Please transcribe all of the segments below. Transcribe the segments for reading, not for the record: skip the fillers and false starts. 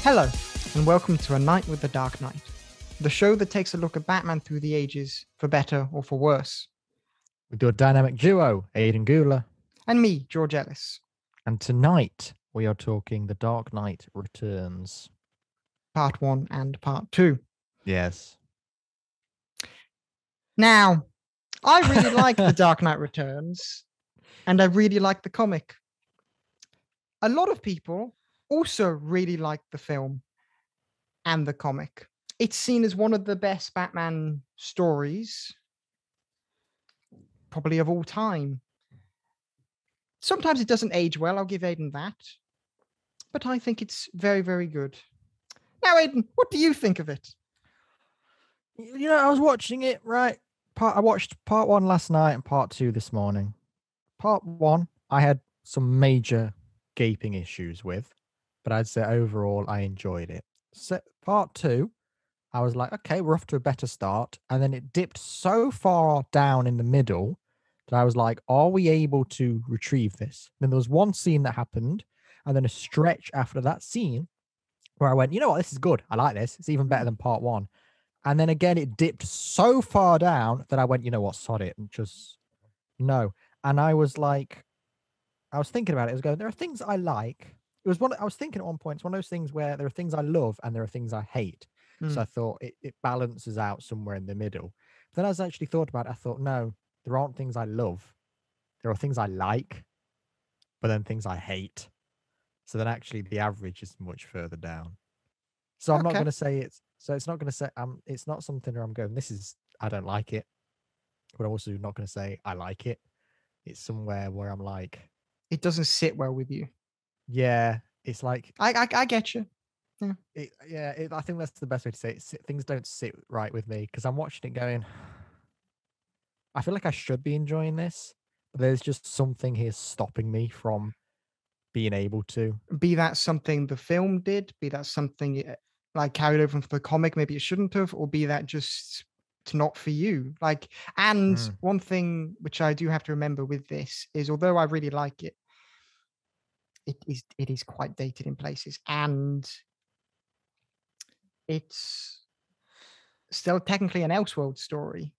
Hello, and welcome to A Night with the Dark Knight, the show that takes a look at Batman through the ages, for better or for worse. We do a dynamic duo, Aidan Gula. And me, George Ellis. And tonight we are talking The Dark Knight Returns. Part 1 and Part 2. Yes. Now, I really like The Dark Knight Returns, and I really like the comic. A lot of people also really like the film and the comic. It's seen as one of the best Batman stories, probably of all time. Sometimes it doesn't age well, I'll give Aidan that. But I think it's very, very good. Now, Aidan, what do you think of it? You know, I was watching it, right? I watched part 1 last night and part 2 this morning. Part 1, I had some major gaping issues with, but I'd say overall I enjoyed it. So part 2, I was like, okay, we're off to a better start. And then it dipped so far down in the middle that I was like, are we able to retrieve this? Then there was one scene that happened, and then a stretch after that scene where I went, you know what, this is good. I like this. It's even better than part 1. And then again, it dipped so far down that I went, you know what, sod it, and just no. And I was like, I was thinking about it. I was going, there are things I like. It was one. I was thinking at one point, it's one of those things where there are things I love and there are things I hate. So I thought it balances out somewhere in the middle. Then as I actually thought about it, I thought, no, there aren't things I love. There are things I like, but then things I hate. So then actually the average is much further down. So I'm not going to say it's not going to say, it's not something where I'm going, I don't like it. But I'm also not going to say I like it. It's somewhere where I'm like, it doesn't sit well with you. Yeah, it's like I get you. Yeah, I think that's the best way to say it. Things don't sit right with me because I'm watching it going, I feel like I should be enjoying this, but there's just something here stopping me from being able to. Be that something the film did, be that something like carried over from the comic, maybe it shouldn't have, or be that just it's not for you. One thing which I do have to remember with this is, although I really like it, it is quite dated in places, and it's still technically an Elseworld story.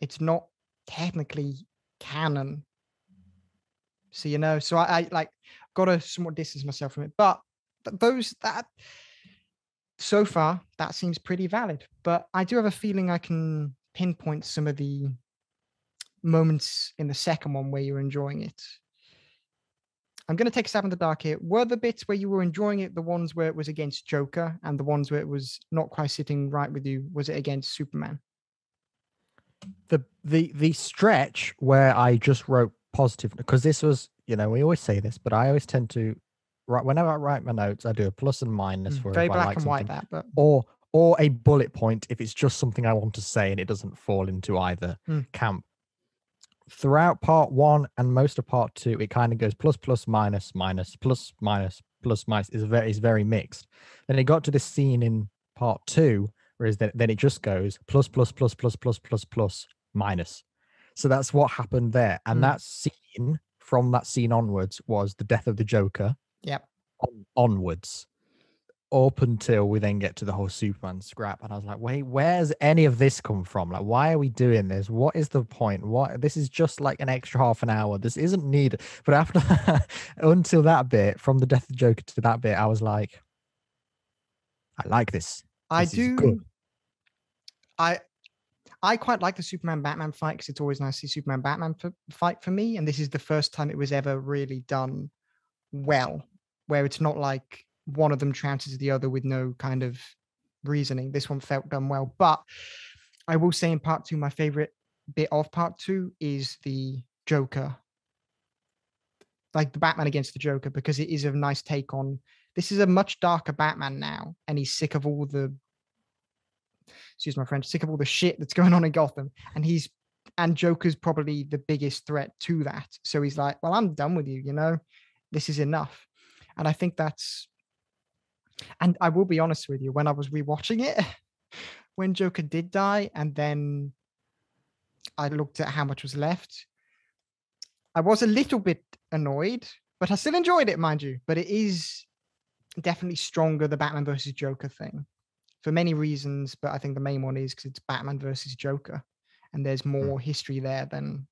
It's not technically canon. So, so I like got to somewhat distance myself from it. But so far, that seems pretty valid. But I do have a feeling I can pinpoint some of the moments in the second one where you're enjoying it. I'm going to take a stab in the dark here. Were the bits where you were enjoying it the ones where it was against Joker, and the ones where it was not quite sitting right with you, was it against Superman? The stretch where I just wrote positive, because this was, we always say this, but I always tend to whenever I write my notes, I do a plus and minus for very if black I like and something, white but or a bullet point if it's just something I want to say and it doesn't fall into either camp. Throughout part 1 and most of part 2, it kind of goes plus plus minus minus plus minus plus minus. Is very mixed. Then it got to this scene in part 2, whereas then it just goes plus plus plus plus plus plus plus minus. So that's what happened there. And that scene, from that scene onwards, was the death of the Joker. Yep. Onwards. Up until we then get to the whole Superman scrap. And I was like, wait, where's any of this come from? Like, why are we doing this? What is the point? This is just like an extra half an hour. This isn't needed. But after until that bit, from the death of the Joker to that bit, I was like, I like this. This is good. I quite like the Superman Batman fight because it's always nice to see Superman Batman fight for me. And this is the first time it was ever really done well, where it's not like one of them trounces the other with no kind of reasoning. This one felt done well. But I will say in part 2, my favorite bit of part 2 is the Joker, like the Batman against the Joker, because it is a nice take on, this is a much darker Batman now, and he's sick of all the, excuse my French, sick of all the shit that's going on in Gotham, and Joker's probably the biggest threat to that. So he's like, well, I'm done with you, this is enough. And I think and I will be honest with you, when I was rewatching it, when Joker did die, and then I looked at how much was left, I was a little bit annoyed, but I still enjoyed it, mind you. But it is definitely stronger the Batman versus Joker thing for many reasons, but I think the main one is because it's Batman versus Joker, and there's more history there than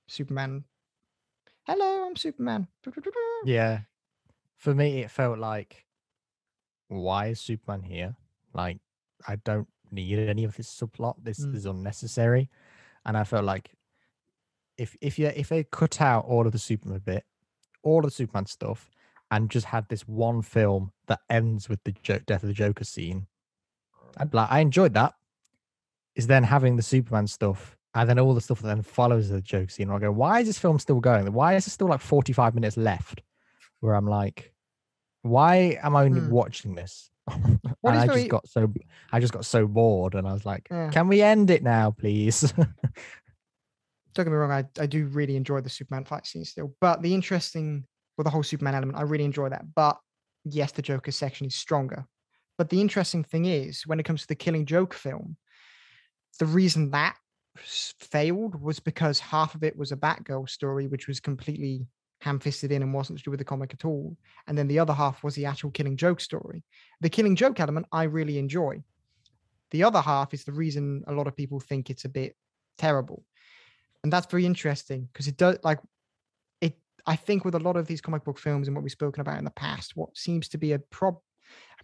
Superman. Hello, I'm Superman. Yeah. For me, it felt like, why is Superman here? Like, I don't need any of this subplot. This is unnecessary. And I felt like if they cut out all of the Superman bit, all of the Superman stuff, and just had this one film that ends with the death of the Joker scene, I enjoyed that. Is then having the Superman stuff and then all the stuff that then follows the Joker scene. And I go, why is this film still going? Why is there still like 45 minutes left? Where I'm like, why am I watching this? And I just got so bored, and I was like, can we end it now, please? Don't get me wrong, I do really enjoy the Superman fight scene still, but the whole Superman element, I really enjoy that. But yes, the Joker section is stronger. But the interesting thing is, when it comes to the Killing Joke film, the reason that failed was because half of it was a Batgirl story, which was completely ham-fisted in and wasn't to do with the comic at all. And then the other half was the actual Killing Joke story. The Killing Joke element, I really enjoy. The other half is the reason a lot of people think it's a bit terrible. And that's very interesting because it does I think with a lot of these comic book films and what we've spoken about in the past, what seems to be a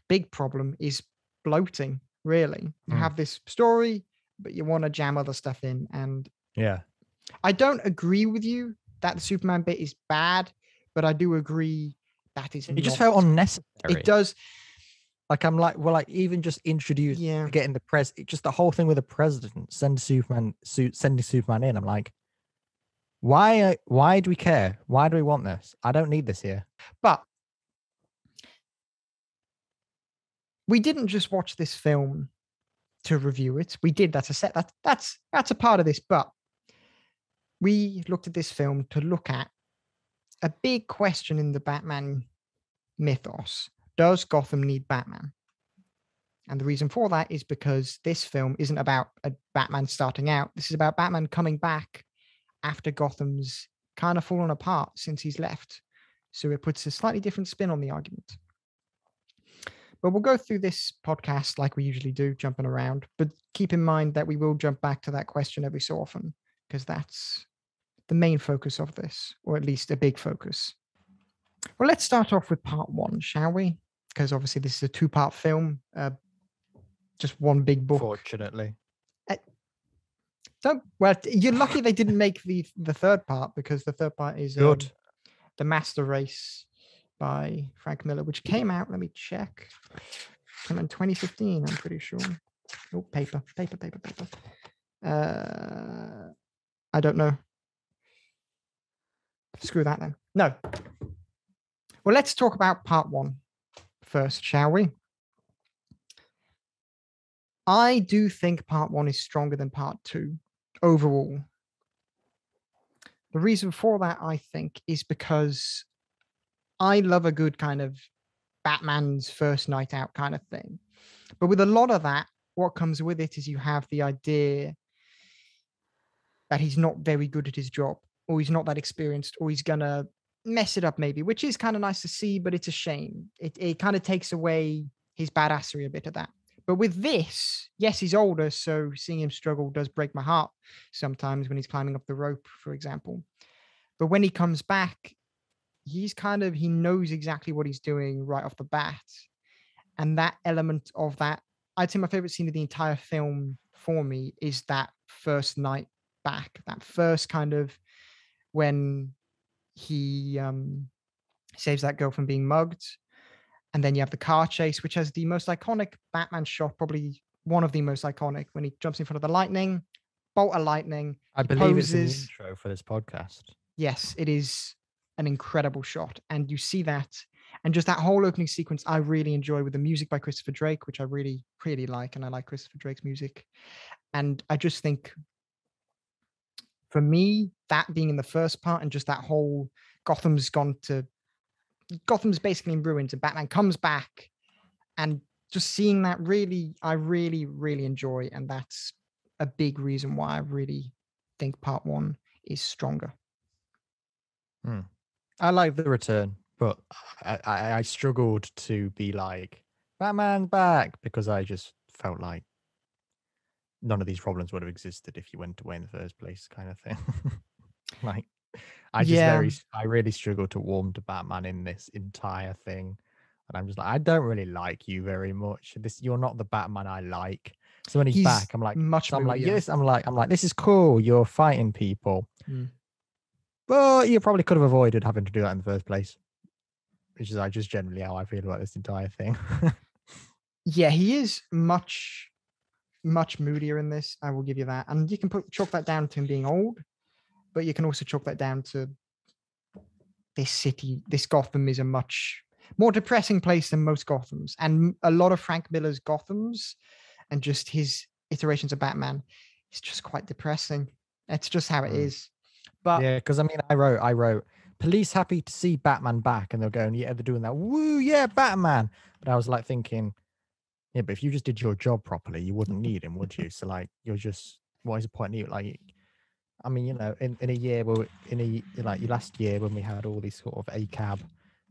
big problem is bloating, really. You have this story, but you want to jam other stuff in. And yeah, I don't agree with you that the Superman bit is bad, but I do agree that it just felt unnecessary. It does. Like, I'm like, well, like, even just introduce getting the just the whole thing with the president, sending Superman in. I'm like, why do we care? Why do we want this? I don't need this here. But we didn't just watch this film to review it. We did. That's a part of this. But we looked at this film to look at a big question in the Batman mythos. Does Gotham need Batman? And the reason for that is because this film isn't about a Batman starting out. This is about Batman coming back after Gotham's kind of fallen apart since he's left. So it puts a slightly different spin on the argument. But we'll go through this podcast like we usually do, jumping around. But keep in mind that we will jump back to that question every so often, because that's the main focus of this, or at least a big focus. Well, let's start off with part one, shall we? Because obviously this is a two-part film, just one big book. Fortunately. Well, you're lucky they didn't make the third part, because the third part is good. The Master Race by Frank Miller, which came out, let me check, came out in 2015, I'm pretty sure. Oh, paper. I don't know. Screw that then. No. Well, let's talk about part one first, shall we? I do think part one is stronger than part two overall. The reason for that, I think, is because I love a good kind of Batman's first night out kind of thing. But with a lot of that, what comes with it is you have the idea that he's not very good at his job, or he's not that experienced, or he's going to mess it up maybe, which is kind of nice to see, but it's a shame. It kind of takes away his badassery a bit of that. But with this, yes, he's older, so seeing him struggle does break my heart sometimes when he's climbing up the rope, for example. But when he comes back, he knows exactly what he's doing right off the bat. And that element of that, I'd say my favorite scene of the entire film for me is that first night back, that first kind of when he saves that girl from being mugged. And then you have the car chase, which has the most iconic Batman shot, probably one of the most iconic, when he jumps in front of the lightning, bolt of lightning. I believe it's in the intro for this podcast. Yes, it is an incredible shot. And you see that. And just that whole opening sequence, I really enjoy, with the music by Christopher Drake, which I really, really like. And I like Christopher Drake's music. And I just think, for me, that being in the first part, and just that whole Gotham's basically in ruins and Batman comes back, and just seeing that, I really, really enjoy. And that's a big reason why I really think part one is stronger. I like the return. but I struggled to be like Batman's back because I just felt like none of these problems would have existed if you went away in the first place, kind of thing. Like, Yeah, I really struggled to warm to Batman in this entire thing. And I'm just like, I don't really like you very much. You're not the Batman I like. So when he's he's back, I'm like, much moodier. yes, I'm like, this is cool. You're fighting people. Mm. But you probably could have avoided having to do that in the first place. Which is like just generally how I feel about this entire thing. Yeah, he is much moodier in this. I will give you that, and you can chalk that down to him being old, but you can also chalk that down to this city. This Gotham is a much more depressing place than most Gothams, and a lot of Frank Miller's Gothams and just his iterations of Batman is just quite depressing. It's just how it is. But yeah, because I mean, I wrote, police happy to see Batman back, and they're going, yeah, they're doing that, woo, yeah, Batman. But I was like thinking, yeah, but if you just did your job properly, you wouldn't need him, would you? So like, you're just, what is the point in you? Like, I mean, you know, in a year, like last year when we had all these sort of ACAB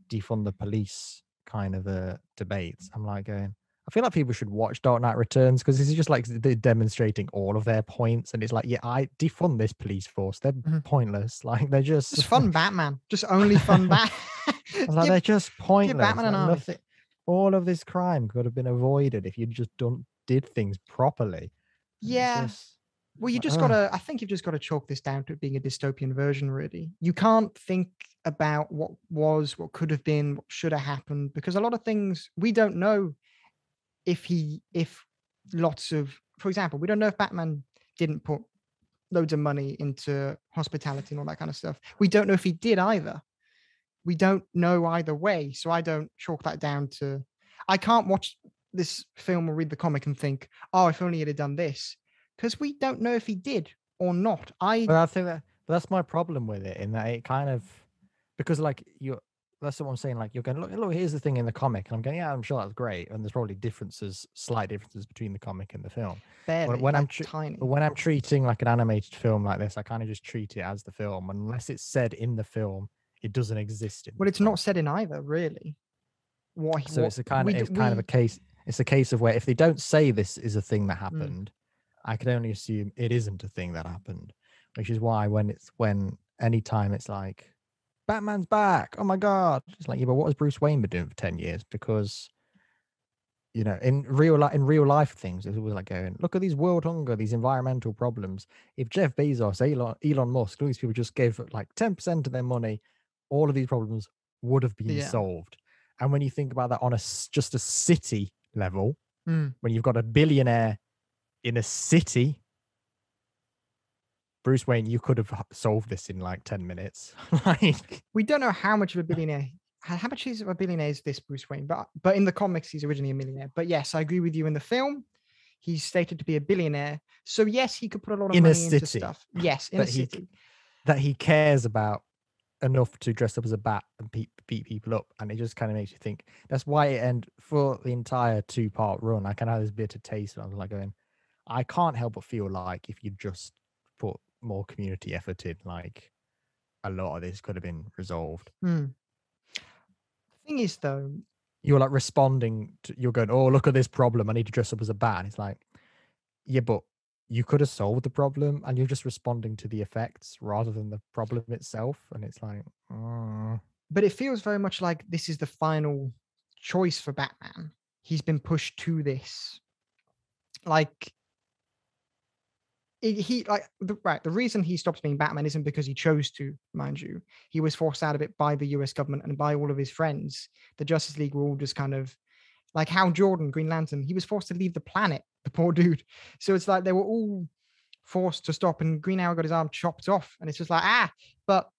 defund the police kind of debates, I'm like going, I feel like people should watch Dark Knight Returns because this is just like they're demonstrating all of their points, and it's like, yeah, I defund this police force. They're pointless. Like they're just fun Batman, just only fun Batman. I was like, they're just pointless. Batman an Like army. nothing. All of this crime could have been avoided if you just did things properly. And it's Yeah. just, Well, you like, just gotta. I think you've just got to chalk this down to it being a dystopian version. Really, you can't think about what was, what could have been, what should have happened, because a lot of things we don't know. If lots of, for example, we don't know if Batman didn't put loads of money into hospitality and all that kind of stuff. We don't know if he did either. We don't know either way. So I don't chalk that down to. I can't watch this film or read the comic and think, oh, if only he'd have done this, because we don't know if he did or not. but I think that's my problem with it, in that it kind of, because like that's what I'm saying. Like you're going, look, here's the thing in the comic, and I'm going, yeah, I'm sure that's great, and there's probably slight differences between the comic and the film. Barely, When like tiny. but when I'm treating like an animated film like this, I kind of just treat it as the film, unless it's said in the film, it doesn't exist in the Well, it's film. not said in either, really. So it's kind of a case. It's a case of where if they don't say this is a thing that happened, I can only assume it isn't a thing that happened. Which is why when anytime it's like Batman's back, oh my god, it's like, yeah, but what has Bruce Wayne been doing for 10 years? Because you know, in real life things, it's always like going, look at these world hunger, these environmental problems. If Jeff Bezos, Elon Musk, all these people just gave like 10% of their money, all of these problems would have been solved. And when you think about that on just a city level, when you've got a billionaire in a city, Bruce Wayne, you could have solved this in like 10 minutes. Like, we don't know how much of a billionaire. How much is a billionaire is this Bruce Wayne? But in the comics, he's originally a millionaire. But yes, I agree with you. In the film, he's stated to be a billionaire. So yes, he could put a lot of money into stuff. Yes, in a city that he cares about enough to dress up as a bat and beat people up, and it just kind of makes you think. That's why it ended for the entire 2-part run. I kind of had this bit of taste, and I was like going, I can't help but feel like if you just put more community effort in, like a lot of this could have been resolved. The thing is, though, you're like responding to, you're going, oh, look at this problem, I need to dress up as a bat, and it's like, yeah, but you could have solved the problem, and you're just responding to the effects rather than the problem itself. And it's like, but it feels very much like this is the final choice for Batman. He's been pushed to this. Like, the reason he stops being Batman isn't because he chose to, mind you. He was forced out of it by the US government and by all of his friends. The Justice League were all just kind of like Hal Jordan, Green Lantern. He was forced to leave the planet, the poor dude. So it's like they were all forced to stop, and Green Arrow got his arm chopped off. And it's just like, but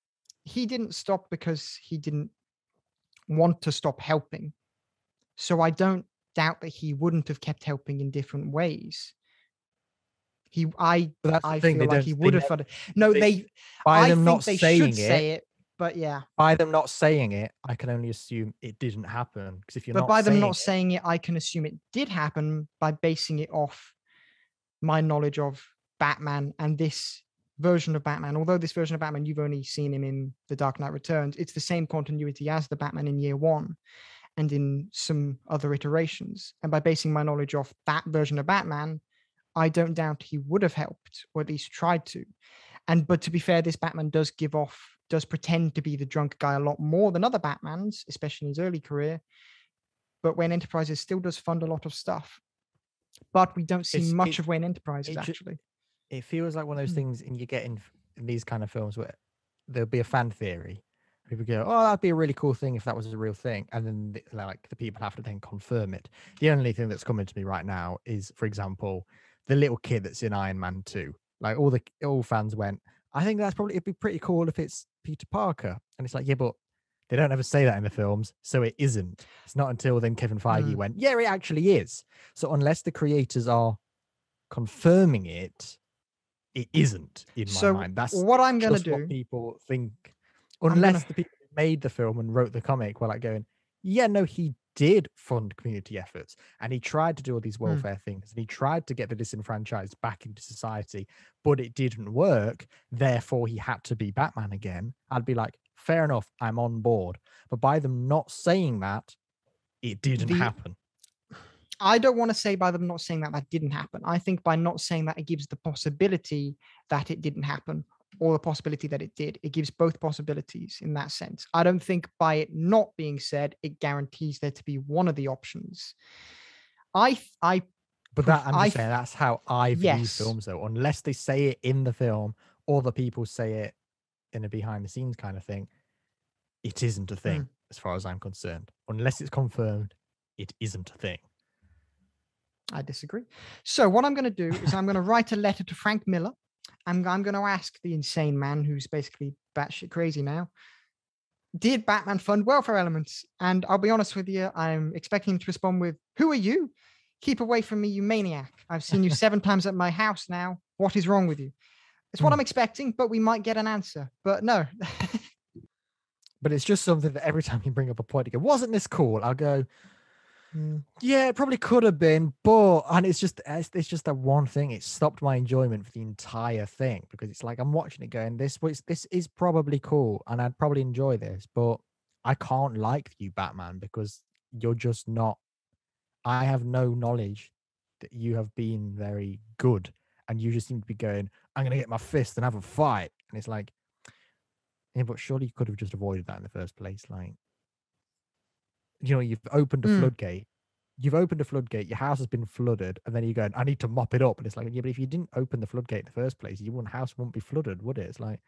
he didn't stop because he didn't want to stop helping. So I don't doubt that he wouldn't have kept helping in different ways. I feel like he would have. No, I think they should say it, but yeah. By them not saying it, I can only assume it didn't happen. Because if you're but by them not saying it, I can assume it did happen by basing it off my knowledge of Batman and this version of Batman, although this version of Batman, you've only seen him in The Dark Knight Returns, it's the same continuity as the Batman in Year One and in some other iterations. And by basing my knowledge off that version of Batman, I don't doubt he would have helped, or at least tried to. But to be fair, this Batman does pretend to be the drunk guy a lot more than other Batmans, especially in his early career. But Wayne Enterprises still does fund a lot of stuff. But we don't see much of Wayne Enterprises, actually. It feels like one of those things you get in these kind of films where there'll be a fan theory. People go, "Oh, that'd be a really cool thing if that was a real thing," and then the people have to then confirm it. The only thing that's coming to me right now is, for example, the little kid that's in Iron Man 2. Like all fans went, "I think it'd be pretty cool if it's Peter Parker," and it's like, yeah, but they don't ever say that in the films, so it isn't. It's not until then Kevin Feige went, "Yeah, it actually is." So unless the creators are confirming it, it isn't in my mind. That's what I'm going to do. What people think, unless the people who made the film and wrote the comic were like going, "Yeah, no, he did fund community efforts, and he tried to do all these welfare things, and he tried to get the disenfranchised back into society, but it didn't work. Therefore, he had to be Batman again." I'd be like, fair enough, I'm on board. But by them not saying that, it didn't happen. I don't want to say by them not saying that didn't happen. I think by not saying that, it gives the possibility that it didn't happen, or the possibility that it did. It gives both possibilities in that sense. I don't think by it not being said, it guarantees there to be one of the options. I'm just saying that's how I view films, though. Unless they say it in the film or the people say it in a behind the scenes kind of thing, it isn't a thing as far as I'm concerned. Unless it's confirmed, it isn't a thing. I disagree. So what I'm going to do is I'm going to write a letter to Frank Miller. I'm going to ask the insane man, who's basically batshit crazy now, did Batman fund welfare elements? And I'll be honest with you, I'm expecting him to respond with, "Who are you? Keep away from me, you maniac. I've seen you 7 times at my house now. What is wrong with you?" It's what I'm expecting, but we might get an answer. But no. But it's just something that every time you bring up a point, you go, "Wasn't this cool?" I'll go, "Yeah, it probably could have been," and it's just that one thing. It stopped my enjoyment for the entire thing, because it's like I'm watching it going, this is probably cool and I'd probably enjoy this, but I can't like you, Batman, because you're just not. I have no knowledge that you have been very good, and you just seem to be going, "I'm gonna get my fist and have a fight," and it's like, yeah, but surely you could have just avoided that in the first place. Like, you've opened a floodgate. You've opened a floodgate. Your house has been flooded, and then you go, "I need to mop it up." And it's like, yeah, but if you didn't open the floodgate in the first place, your house wouldn't be flooded, would it? It's like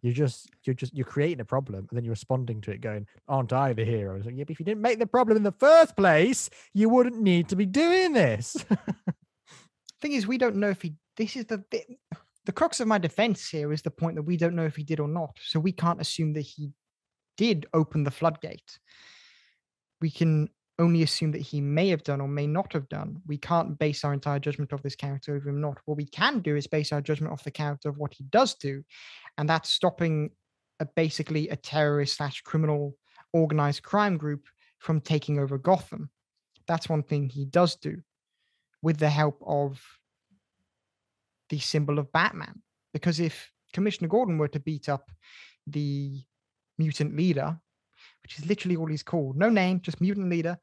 you're creating a problem, and then you're responding to it, going, "Aren't I the hero?" It's like, yeah, but if you didn't make the problem in the first place, you wouldn't need to be doing this. Thing is, we don't know if this is the crux of my defense here is the point that we don't know if he did or not. So we can't assume that he did open the floodgate. We can only assume that he may have done or may not have done. We can't base our entire judgment of this character over him not. What we can do is base our judgment off the character of what he does do, and that's stopping basically a terrorist/criminal organized crime group from taking over Gotham. That's one thing he does do, with the help of the symbol of Batman. Because if Commissioner Gordon were to beat up the mutant leader, which is literally all he's called, no name, just mutant leader.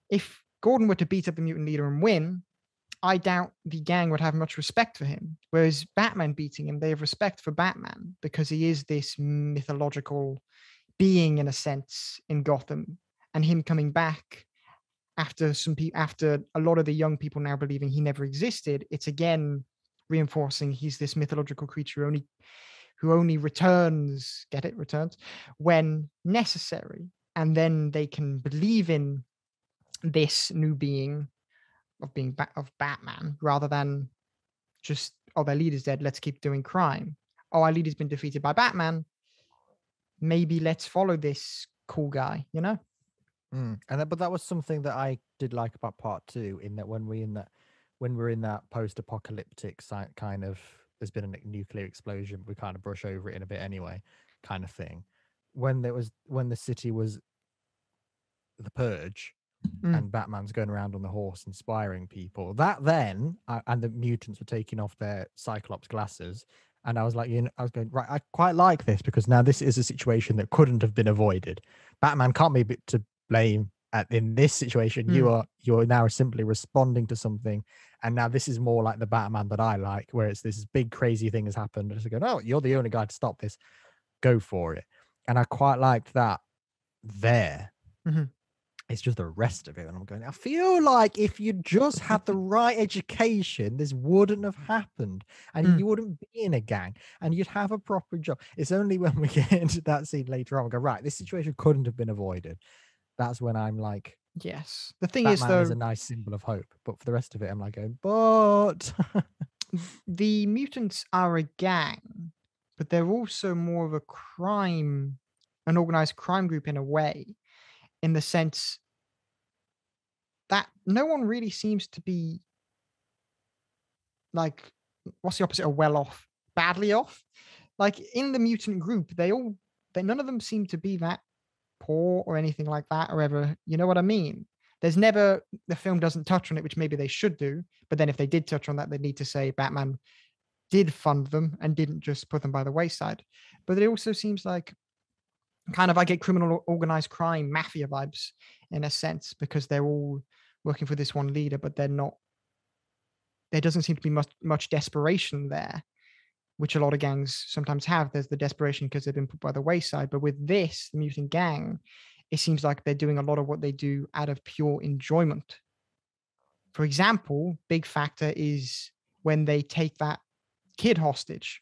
If Gordon were to beat up the mutant leader and win, I doubt the gang would have much respect for him. Whereas Batman beating him, they have respect for Batman because he is this mythological being in a sense in Gotham. And him coming back after a lot of the young people now believing he never existed, it's again reinforcing he's this mythological creature who only returns when necessary. And then they can believe in this new being of Batman rather than just, "Oh, their leader's dead, let's keep doing crime. Oh, our leader's been defeated by Batman. Maybe let's follow this cool guy," But that was something that I did like about part 2, in that when we're in that post-apocalyptic kind of, there's been a nuclear explosion, we kind of brush over it in a bit anyway, kind of thing. When the city was the purge, and Batman's going around on the horse inspiring people, and the mutants were taking off their Cyclops glasses, And I was like, I was going, right, I quite like this because now this is a situation that couldn't have been avoided. Batman can't be to blame in this situation. You're now simply responding to something. And now this is more like the Batman that I like, where it's this big crazy thing has happened. Just go, oh, you're the only guy to stop this. Go for it. And I quite liked that there. It's just the rest of it. And I'm going, I feel like if you just had the right education, this wouldn't have happened. And you wouldn't be in a gang and you'd have a proper job. It's only when we get into that scene later on, I go, right, this situation couldn't have been avoided. That's when I'm like, yes. The thing Batman is a nice symbol of hope. But for the rest of it, I'm like going, but the mutants are a gang, but they're also more of a crime, an organized crime group in a way, in the sense that no one really seems to be like, what's the opposite of well off? Badly off. Like in the mutant group, none of them seem to be that poor or anything like that, or ever, you know what I mean? There's never, the film doesn't touch on it, which maybe they should do. But then if they did touch on that, they need to say Batman did fund them and didn't just put them by the wayside. But it also seems like kind of, I get criminal organized crime mafia vibes in a sense, because they're all working for this one leader, but they're not, there doesn't seem to be much desperation there, which a lot of gangs sometimes have. There's the desperation because they've been put by the wayside. But with this, the mutant gang, it seems like they're doing a lot of what they do out of pure enjoyment. For example, big factor is when they take that kid hostage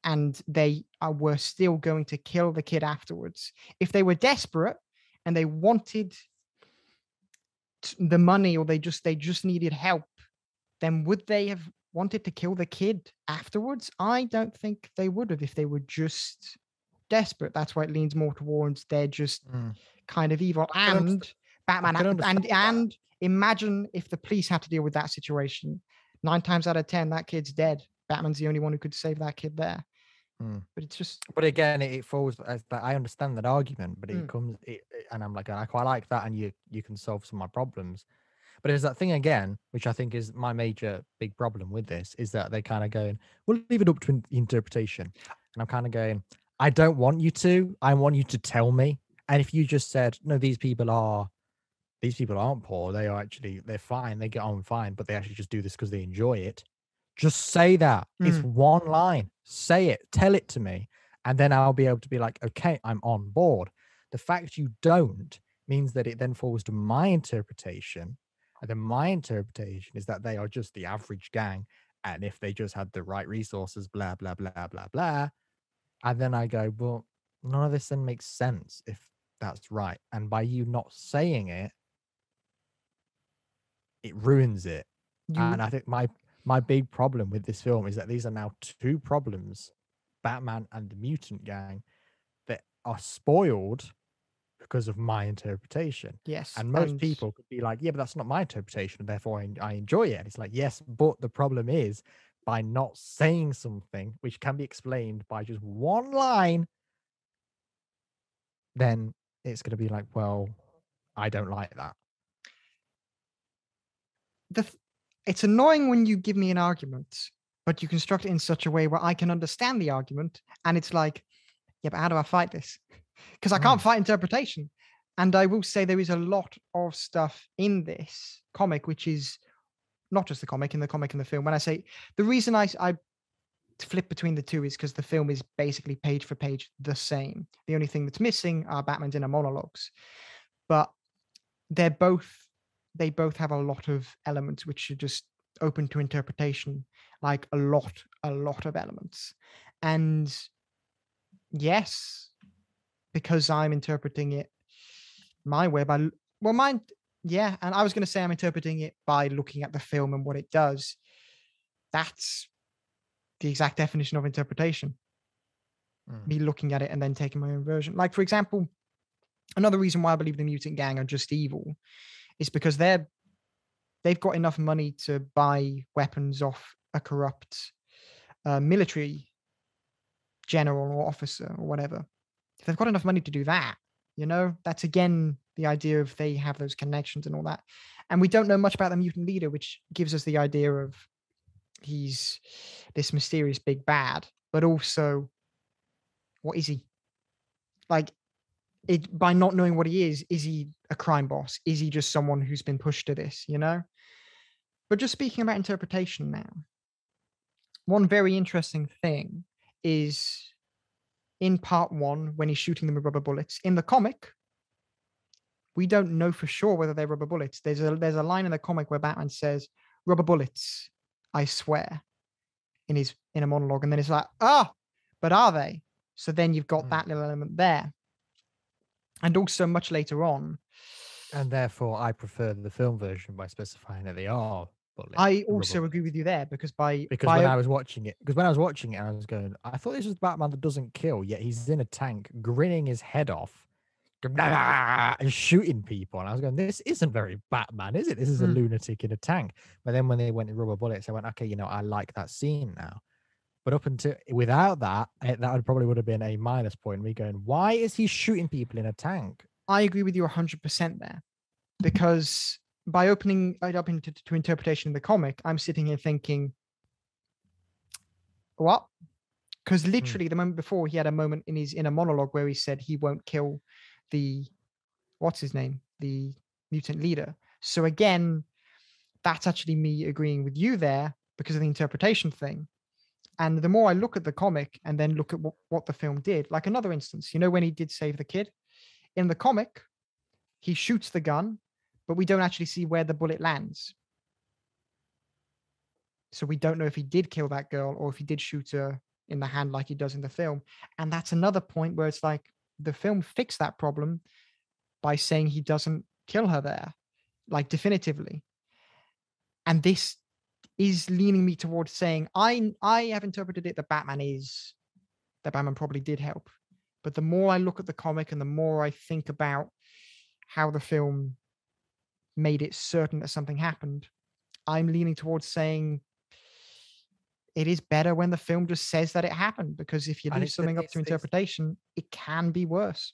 and they were still going to kill the kid afterwards. If they were desperate and they wanted the money, or they just needed help, then would they have wanted to kill the kid afterwards? I don't think they would have, if they were just desperate. That's why it leans more towards they're just kind of evil. And Batman, and imagine if the police had to deal with that situation. 9 times out of 10, that kid's dead. Batman's the only one who could save that kid there. But it's just. But again, it falls as that. I understand that argument, but it comes, and I'm like, I quite like that, and you can solve some of my problems. But there's that thing again, which I think is my major big problem with this, is that they kind of going, we'll leave it up to interpretation. And I'm kind of going, I don't want you to. I want you to tell me. And if you just said, no, these people aren't poor. They're fine. They get on fine, but they actually just do this because they enjoy it. Just say that. It's one line. Say it. Tell it to me. And then I'll be able to be like, okay, I'm on board. The fact you don't means that it then falls to my interpretation. And then my interpretation is that they are just the average gang. And if they just had the right resources, blah, blah, blah, blah, blah. And then I go, well, none of this then makes sense if that's right. And by you not saying it, it ruins it. And I think my big problem with this film is that these are now 2 problems, Batman and the mutant gang, that are spoiled because of my interpretation. Yes. And most people could be like, yeah, but that's not my interpretation, and therefore I enjoy it. And it's like, yes, but the problem is, by not saying something which can be explained by just one line, then it's going to be like, well, I don't like that. It's annoying when you give me an argument, but you construct it in such a way where I can understand the argument, and it's like, yeah, but how do I fight this? Because I can't fight interpretation. And I will say there is a lot of stuff in this comic, which is not just the comic and the film. When I say the reason I flip between the two is because the film is basically page for page the same. The only thing that's missing are Batman's inner monologues, but they both have a lot of elements which are just open to interpretation, like a lot of elements. And yes, because I'm interpreting it my way and I was going to say I'm interpreting it by looking at the film and what it does. That's the exact definition of interpretation. Me looking at it and then taking my own version. Like, for example, another reason why I believe the mutant gang are just evil is because they've got enough money to buy weapons off a corrupt military general or officer or whatever. If they've got enough money to do that, that's again the idea of they have those connections and all that. And we don't know much about the mutant leader, which gives us the idea of he's this mysterious big bad, but also, what is he? Like, by not knowing what he is he a crime boss? Is he just someone who's been pushed to this, you know? But just speaking about interpretation now, one very interesting thing is in part one, when he's shooting them with rubber bullets. In the comic, we don't know for sure whether they're rubber bullets. There's a line in the comic where Batman says, "Rubber bullets, I swear," in a monologue, and then it's like, but are they? So then you've got that little element there. And also much later on, and therefore I prefer the film version by specifying that they are I also agree with you there, because when I was watching it, I was going, I thought this was Batman that doesn't kill, yet he's in a tank, grinning his head off, and shooting people. And I was going, this isn't very Batman, is it? This is a lunatic in a tank. But then when they went in rubber bullets, I went, okay, I like that scene now. But up until without that, that would have been a minus point. Me going, why is he shooting people in a tank? I agree with you 100% there, because by opening it up to interpretation in the comic, I'm sitting here thinking, what? Because literally the moment before, he had a moment in a monologue where he said he won't kill the, what's his name, the mutant leader. So again, that's actually me agreeing with you there because of the interpretation thing. And the more I look at the comic and then look at what the film did, like another instance, when he did save the kid in the comic, he shoots the gun, but we don't actually see where the bullet lands. So we don't know if he did kill that girl or if he did shoot her in the hand like he does in the film. And that's another point where it's like the film fixed that problem by saying he doesn't kill her there, like definitively. And this is leaning me towards saying I have interpreted it that Batman probably did help. But the more I look at the comic and the more I think about how the film made it certain that something happened, I'm leaning towards saying it is better when the film just says that it happened, because if you leave something up to interpretation, it can be worse.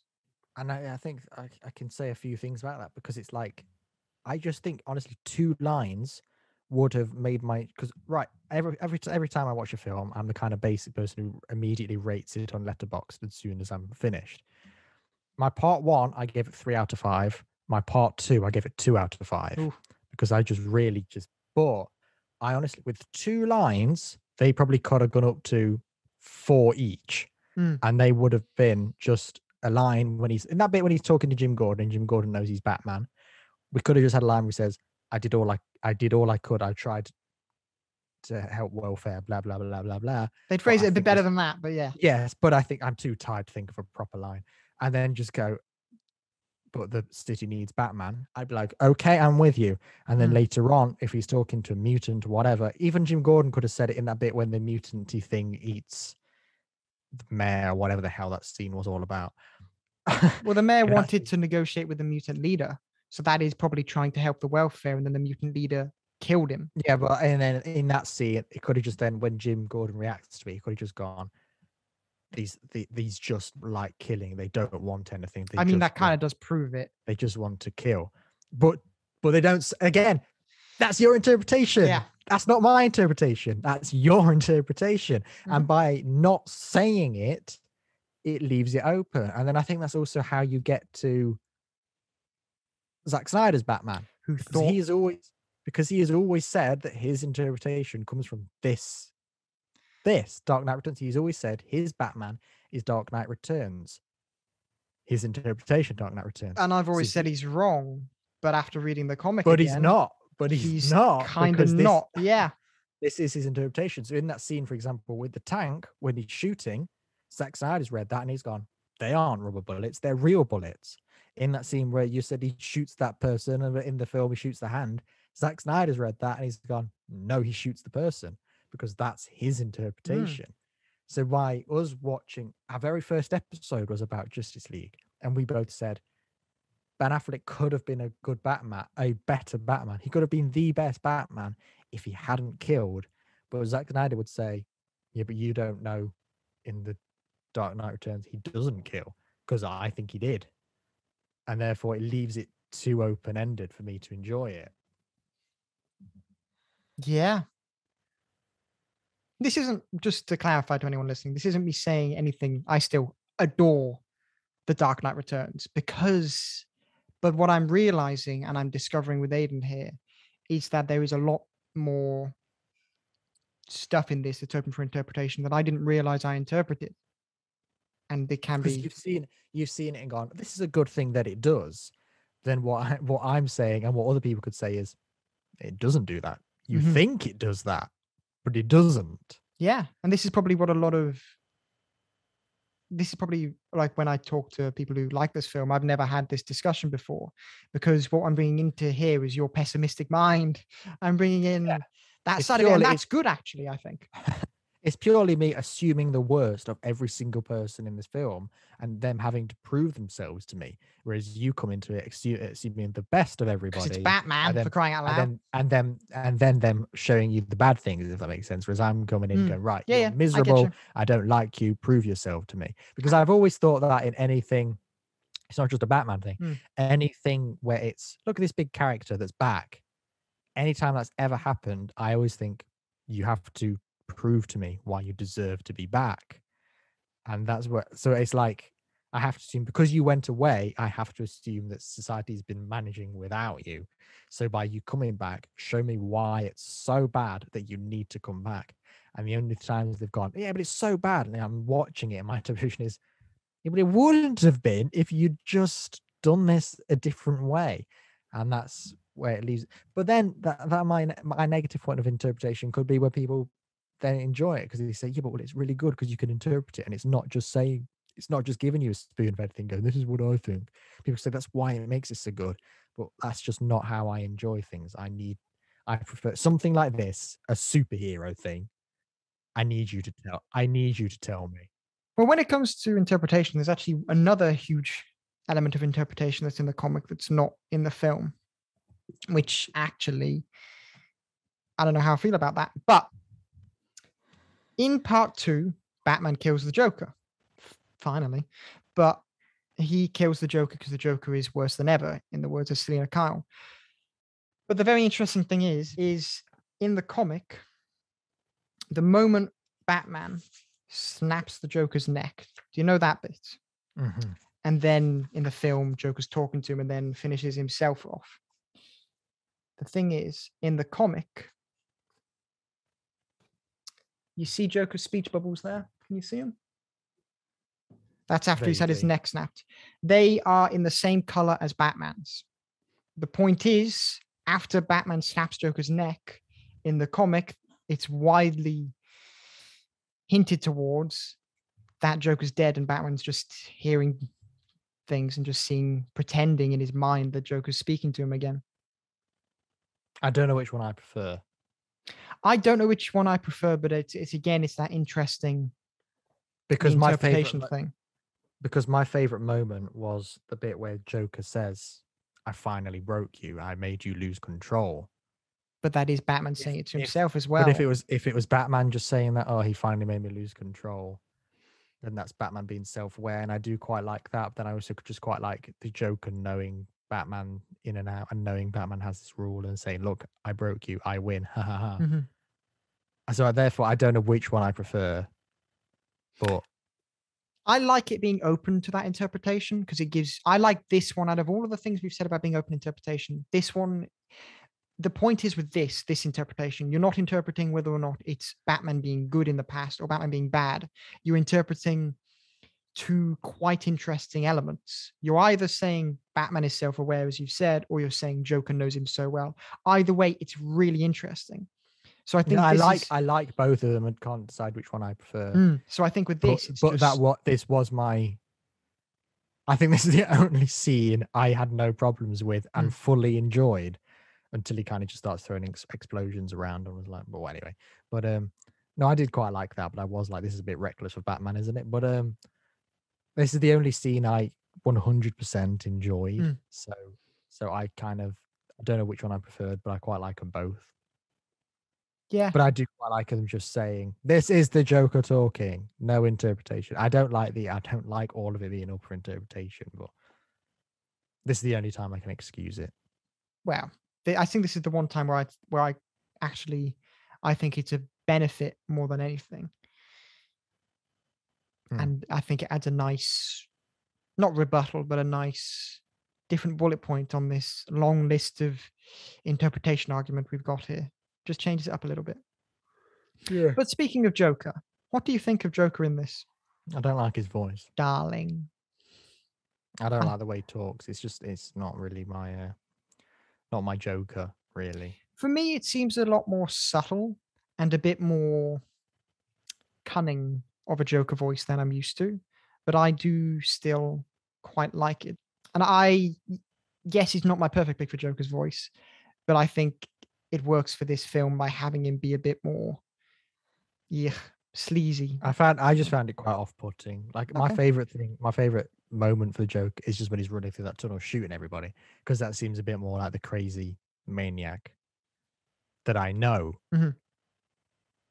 And I think I can say a few things about that, because it's like, I just think, honestly, 2 lines would have made because every time I watch a film, I'm the kind of basic person who immediately rates it on Letterboxd as soon as I'm finished. My part 1, I gave it 3 out of 5. My part 2, I gave it 2 out of 5. Ooh. Because I just really but I honestly, with 2 lines, they probably could have gone up to 4 each, and they would have been just a line when he's in that bit when he's talking to Jim Gordon, and Jim Gordon knows he's Batman. We could have just had a line where he says, I did all I could. I tried to help welfare, blah, blah, blah, blah, blah. They'd phrase it a bit better than that, but yeah. Yes, but I think I'm too tired to think of a proper line. And then just go, but the city needs Batman. I'd be like, okay, I'm with you. And then later on, if he's talking to a mutant, whatever, even Jim Gordon could have said it in that bit when the mutanty thing eats the mayor, whatever the hell that scene was all about. Well, the mayor wanted to negotiate with the mutant leader. So that is probably trying to help the welfare, and then the mutant leader killed him. Yeah, but and then in that scene, it could have just then, when Jim Gordon reacts to it, he could have just gone, these just like killing. They don't want anything. I mean, that kind of does prove it. They just want to kill. But they don't. Again, that's your interpretation. Yeah. That's not my interpretation. That's your interpretation. And by not saying it, it leaves it open. And then I think that's also how you get to Zack Snyder's Batman, he has always said that his interpretation comes from this Dark Knight Returns. He's always said his Batman is Dark Knight Returns. His interpretation, Dark Knight Returns. And I've always said he's wrong, but after reading the comic, he's not. But he's not. Kind of not. Yeah. This is his interpretation. So in that scene, for example, with the tank, when he's shooting, Zack Snyder's read that and he's gone, they aren't rubber bullets, they're real bullets. In that scene where you said he shoots that person, and in the film he shoots the hand, Zack Snyder's read that and he's gone, no, he shoots the person, because that's his interpretation. So by us watching, our very first episode was about Justice League, and we both said Ben Affleck could have been a good Batman, a better Batman. He could have been the best Batman if he hadn't killed. But Zack Snyder would say, yeah, but you don't know in the Dark Knight Returns he doesn't kill, because I think he did. And therefore it leaves it too open-ended for me to enjoy it. Yeah. this isn't, just to clarify to anyone listening, this isn't me saying anything. I still adore The Dark Knight Returns but what I'm realizing and I'm discovering with Aiden here is that there is a lot more stuff in this that's open for interpretation that I didn't realize I interpreted. And it can Because be, you've seen it and gone, this is a good thing that it does. Then what I'm saying and what other people could say is it doesn't do that. You Mhm. think it does that, but it doesn't. Yeah. And this is probably what this is probably like when I talk to people who like this film, I've never had this discussion before because what I'm bringing into here is your pessimistic mind. I'm bringing in that It's side of it. And purely that's good, actually, I think. it's purely me assuming the worst of every single person in this film and them having to prove themselves to me, whereas you come into it assuming the best of Because it's everybody, Batman, for crying out loud. and then them showing you the bad things, if that makes sense. Whereas I'm coming in going, right, Yeah, you're yeah, I get miserable. you. I don't like you. Prove yourself to me, because I've always thought that in anything, it's not just a Batman thing. Mm. Anything where it's look at this big character that's back. Anytime that's ever happened, I always think you have to prove to me why you deserve to be back. And that's what, so it's like, I have to assume because you went away, I have to assume that society's been managing without you. So by you coming back, show me why it's so bad that you need to come back. And the only times they've gone, yeah, but it's so bad. And I'm watching it, and my interpretation is, yeah, but it wouldn't have been if you'd just done this a different way. And that's where it leaves. But then that my negative point of interpretation could be where people then enjoy it because they say, yeah, but well, it's really good because you can interpret it. And it's not just saying, it's not just giving you a spoon fed thing going, this is what I think. People say that's why it makes it so good. But that's just not how I enjoy things. I prefer something like this, a superhero thing. I need you to tell me. Well, when it comes to interpretation, there's actually another huge element of interpretation that's in the comic that's not in the film, which actually, I don't know how I feel about that. But in part two, Batman kills the Joker, finally. But he kills the Joker because the Joker is worse than ever, in the words of Selena Kyle. But the very interesting thing is in the comic, the moment Batman snaps the Joker's neck, do you know that bit? Mm-hmm. And then in the film, Joker's talking to him and then finishes himself off. The thing is, in the comic, you see Joker's speech bubbles there. Can you see them? That's after he's had his Vaguely. neck snapped. They are in the same color as Batman's. The point is, after Batman snaps Joker's neck in the comic, it's widely hinted towards that Joker's dead and Batman's just hearing things and just seeing, pretending in his mind that Joker's speaking to him again. I don't know which one I prefer. I don't know which one I prefer, but it's again, it's that interesting Because my favorite interpretation thing. because my favorite moment was the bit where Joker says, I finally broke you. I made you lose control. But that is Batman If saying it to if himself as but well. if it was Batman just saying that, oh, he finally made me lose control, then that's Batman being self-aware. And I do quite like that. But then I also just quite like the Joker knowing Batman in and out and knowing Batman has this rule and saying, look, I broke you, I win. Ha ha ha. Mm-hmm. So therefore I don't know which one I prefer. But I like it being open to that interpretation because it gives, I like this one out of all of the things we've said about being open interpretation. This one, the point is with this interpretation, you're not interpreting whether or not it's Batman being good in the past or Batman being bad. You're interpreting two quite interesting elements. You're either saying Batman is self-aware, as you've said, or you're saying Joker knows him so well. Either way, it's really interesting. So I think I like both of them and can't decide which one I prefer. So I think with this, it's But just that what this was my. I think this is the only scene I had no problems with and fully enjoyed until he kind of just starts throwing explosions around and was like, well, anyway. But no, I did quite like that, but I was like, this is a bit reckless of Batman, isn't it? But this is the only scene I 100% enjoyed. So I kind of I don't know which one I preferred, but I quite like them both. yeah. But I do quite like them just saying, this is the Joker talking, no interpretation. I don't like all of it being up for interpretation, but this is the only time I can excuse it. Well, I think this is the one time where I actually I think it's a benefit more than anything. Hmm. And I think it adds a nice, not rebuttal, but a nice different bullet point on this long list of interpretation argument we've got here. Just changes it up a little bit. Yeah. But speaking of Joker, what do you think of Joker in this? I don't like his voice. Darling. I don't like the way he talks. It's not really not my Joker, really. For me, it seems a lot more subtle and a bit more cunning of a Joker voice than I'm used to, but I do still quite like it. And yes, he's not my perfect pick for Joker's voice, but I think it works for this film by having him be a bit more, sleazy. I just found it quite off-putting. Like my Okay. favorite moment for the Joker is just when he's running through that tunnel shooting everybody, because that seems a bit more like the crazy maniac that I know. Mhm.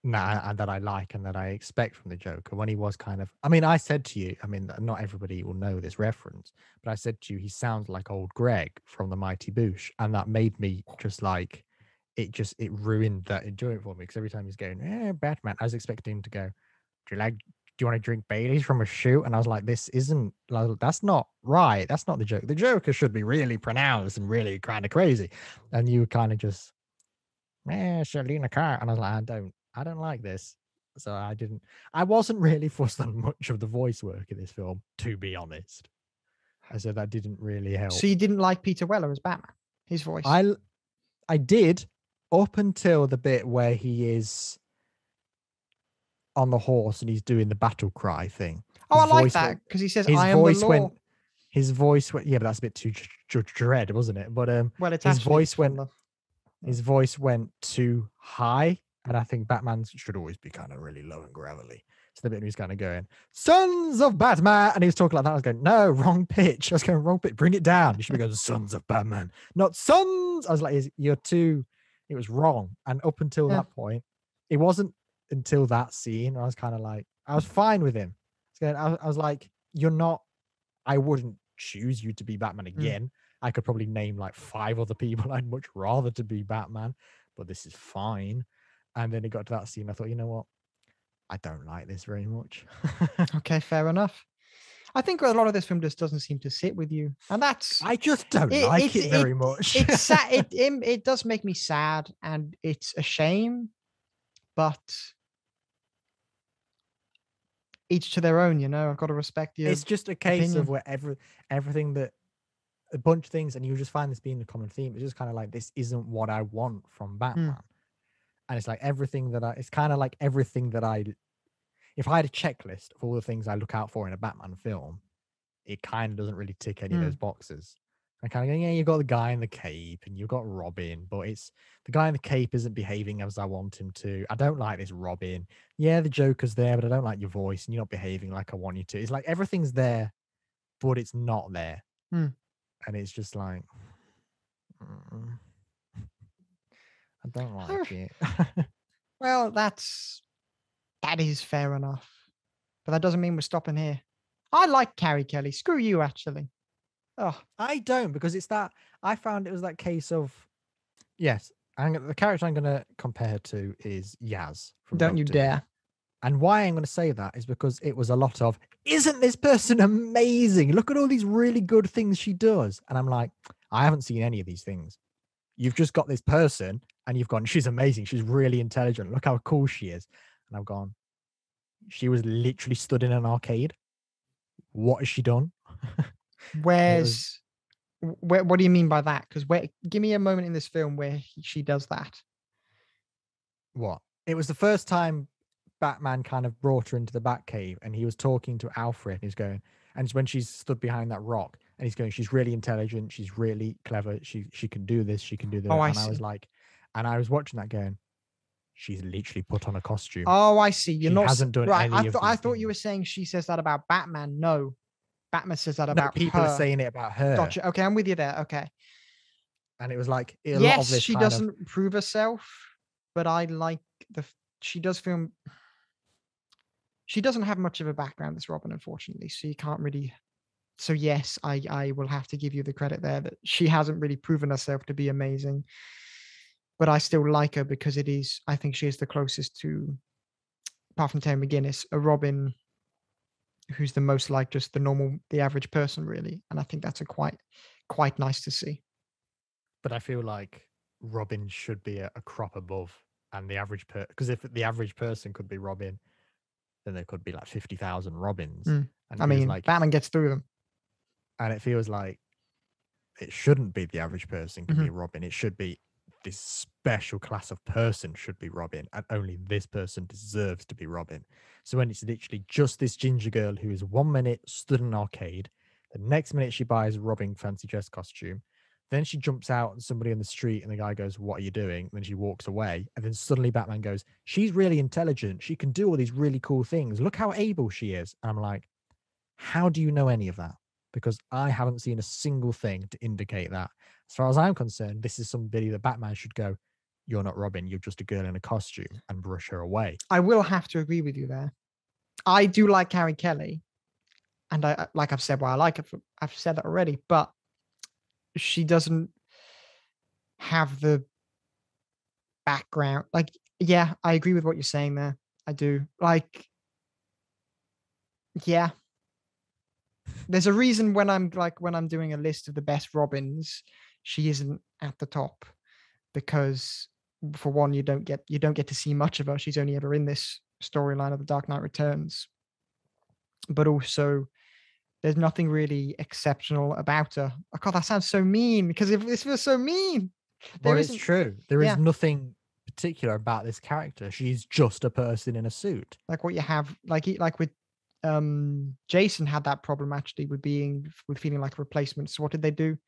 And that I like and that I expect from the Joker. When he was kind of, I mean, I said to you, I mean, not everybody will know this reference, but I said to you, he sounds like old Greg from the Mighty Boosh, and that made me just like, it ruined that enjoyment for me, because every time he's going, Batman, I was expecting him to go, do you want to drink Baileys from a shoot? And I was like, this isn't, like, that's not right. That's not the Joker. The Joker should be really pronounced and really kind of crazy. And you kind of just, Selena Carr. And I was like, I don't like this. So I wasn't really fussed on much of the voice work in this film, to be honest. I said that didn't really help. So you didn't like Peter Weller as Batman, his voice? I did, up until the bit where he is on the horse and he's doing the battle cry thing. Oh, I like that, because he says, I am the law. His voice went, yeah, but that's a bit too dread, wasn't it? But well, it's his actually his voice went too high, and I think Batman's should always be kind of really low and gravelly. So the bit where he's kind of going, Sons of Batman, and he was talking like that. I was going, no, wrong pitch. I was going, wrong pitch, bring it down. You should be going, Sons of Batman, not sons. I was like, it was wrong. And up until that point, it wasn't until that scene, I was kind of like, I was fine with him. I was like, I wouldn't choose you to be Batman again. I could probably name like 5 other people I'd much rather to be Batman, but this is fine. And then it got to that scene. I thought, you know what? I don't like this very much. Okay, fair enough. I think a lot of this film just doesn't seem to sit with you, and I just don't like it very much. It's sad. It does make me sad, and it's a shame. But each to their own, I've got to respect you. It's just a case of where everything that a bunch of things, and you just find this being the common theme. It's just kind of like, this isn't what I want from Batman. And it's like it's kind of like everything that if I had a checklist of all the things I look out for in a Batman film, it kind of doesn't really tick any of those boxes. I kind of go, yeah, you've got the guy in the cape and you've got Robin, but it's the guy in the cape isn't behaving as I want him to. I don't like this Robin. Yeah, the Joker's there, but I don't like your voice and you're not behaving like I want you to. It's like everything's there, but it's not there. And it's just like, I don't like it. Well, that is fair enough. But that doesn't mean we're stopping here. I like Carrie Kelly. Screw you, actually. Oh, I don't, because it's that I found it was that case of, yes, the character I'm going to compare to is Yaz from don't you dare. And why I'm going to say that is because it was a lot of, isn't this person amazing? Look at all these really good things she does. And I'm like, I haven't seen any of these things. You've just got this person and you've gone, she's amazing. She's really intelligent. Look how cool she is. And I've gone, she was literally stood in an arcade. What has she done? What do you mean by that? Because give me a moment in this film where she does that. What? It was the first time Batman kind of brought her into the Batcave, and he was talking to Alfred. And he's going, and it's when she's stood behind that rock, and he's going, she's really intelligent, she's really clever, she can do this, she can do that. Oh, I was like, and I was watching that going, she's literally put on a costume. Oh, I see. She hasn't done right. Any I thought you were saying she says that about Batman. No, Batman says that about people her. are saying it about her. Gotcha. Okay, I'm with you there. Okay. And it was like, lot of this she doesn't prove herself, but I like she does film. She doesn't have much of a background, this Robin, unfortunately. So you can't really. So yes, I will have to give you the credit there that she hasn't really proven herself to be amazing. but I still like her because I think she is the closest to, apart from Terry McGinnis, a Robin who's the most like just the average person, really. And I think that's quite nice to see. But I feel like Robin should be a crop above, and the average because if the average person could be Robin, then there could be like 50,000 Robins. And I it feels mean, like, Batman gets through them. and it feels like it shouldn't be the average person can be Mm-hmm. Robin. It should be this special class of person should be Robin, and only this person deserves to be Robin. So when it's literally just this ginger girl who is 1 minute stood in an arcade, the next minute she buys a Robin fancy dress costume, then she jumps out at somebody in the street and the guy goes, "What are you doing?" And then she walks away, and then suddenly Batman goes, "She's really intelligent. She can do all these really cool things. Look how able she is." And I'm like, how do you know any of that? Because I haven't seen a single thing to indicate that. As far as I'm concerned, this is somebody that Batman should go, "You're not Robin, you're just a girl in a costume," and brush her away. I will have to agree with you there. I do like Carrie Kelly, and I like I've said why I like it. I've said that already, but she doesn't have the background. Like, yeah, I agree with what you're saying there. I do. Like, yeah, there's a reason when I'm doing a list of the best Robins, she isn't at the top because, for one, you don't get to see much of her. She's only ever in this storyline of the Dark Knight Returns, but also there's nothing really exceptional about her. Oh God, that sounds so mean because if this feels so mean, there But it's isn't. true. There is Yeah, nothing particular about this character. She's just a person in a suit. like what you have, like with Jason had that problem actually with feeling like a replacement. So what did they do?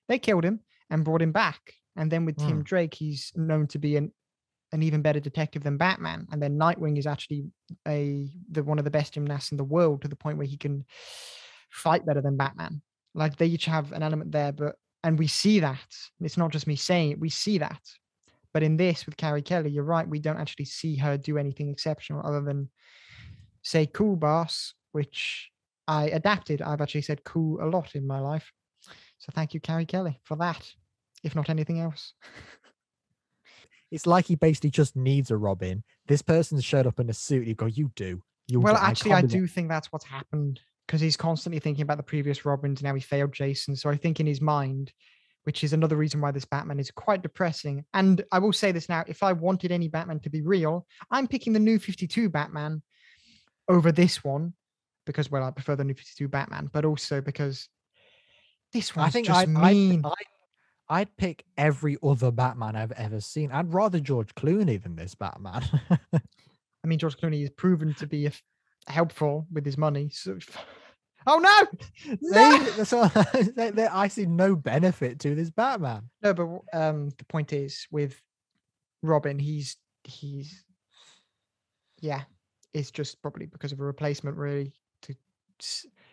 They killed him and brought him back. And then with Tim Hmm. Drake, he's known to be an even better detective than Batman. And then Nightwing is actually one of the best gymnasts in the world, to the point where he can fight better than Batman. Like, they each have an element there, and we see that. It's not just me saying it, we see that. But in this, with Carrie Kelly, you're right, we don't actually see her do anything exceptional other than say "cool boss," which I adapted. I've actually said "cool" a lot in my life. So thank you, Carrie Kelly, for that, if not anything else. It's like he basically just needs a Robin. This person's showed up in a suit. You go, "You do. You'll Well, do." I actually, can't I be what. do think that's what's happened, because he's constantly thinking about the previous Robins and how he failed Jason. So I think in his mind, which is another reason why this Batman is quite depressing. And I will say this now, if I wanted any Batman to be real, I'm picking the New 52 Batman over this one because, well, I prefer the New 52 Batman, but also because this I one's think just mean. I'd pick every other Batman I've ever seen. I'd rather George Clooney than this Batman. I mean, George Clooney is proven to be helpful with his money. So, oh no, See, no, that's what, I see no benefit to this Batman. no. But the point is, with Robin, he's yeah, it's just probably because of a replacement, really, to